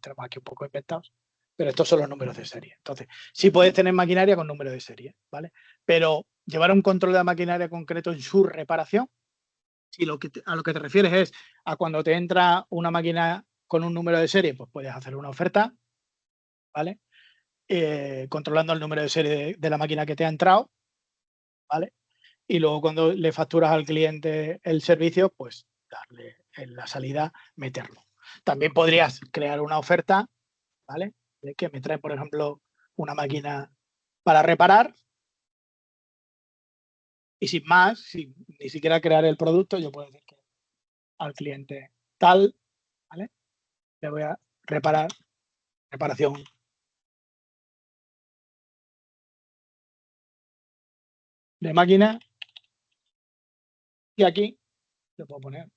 Tenemos aquí un poco inventados, pero estos son los números de serie. Entonces, sí puedes tener maquinaria con número de serie, ¿vale? Pero llevar un control de la maquinaria concreto en su reparación, si a lo que te refieres es a cuando te entra una máquina con un número de serie, pues puedes hacer una oferta, ¿vale? Controlando el número de serie de la máquina que te ha entrado, ¿vale? Y luego cuando le facturas al cliente el servicio, pues darle en la salida, meterlo. También podrías crear una oferta, ¿vale? De que me trae, por ejemplo, una máquina para reparar y sin más, sin ni siquiera crear el producto, yo puedo decir que al cliente tal, ¿vale? Le voy a reparar, reparación de máquina y aquí le puedo poner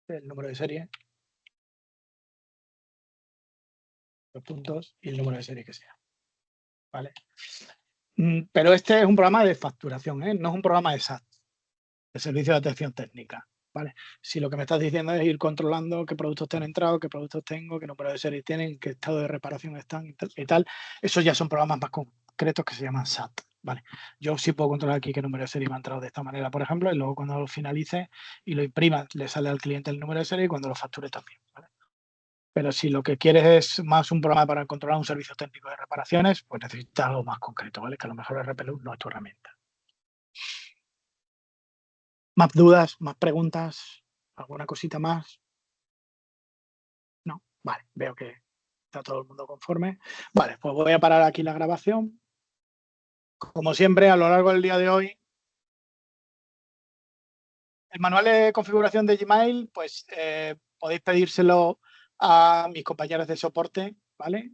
el número de serie, los puntos y el número de serie que sea, ¿vale? Pero este es un programa de facturación, ¿eh? No es un programa de SAT, de servicio de atención técnica, ¿vale? Si lo que me estás diciendo es ir controlando qué productos te han entrado, qué productos tengo, qué número de serie tienen, qué estado de reparación están y tal, esos ya son programas más concretos que se llaman SAT, ¿vale? Yo sí puedo controlar aquí qué número de serie me ha entrado de esta manera, por ejemplo, y luego cuando lo finalice y lo imprima, le sale al cliente el número de serie y cuando lo facture también, ¿vale? Pero si lo que quieres es más un programa para controlar un servicio técnico de reparaciones, pues necesitas algo más concreto, ¿vale? Que a lo mejor el RPLU no es tu herramienta. ¿Más dudas? ¿Más preguntas? ¿Alguna cosita más? No. Vale, veo que está todo el mundo conforme. Vale, pues voy a parar aquí la grabación. Como siempre, a lo largo del día de hoy, el manual de configuración de Gmail, pues podéis pedírselo a mis compañeros de soporte, ¿vale?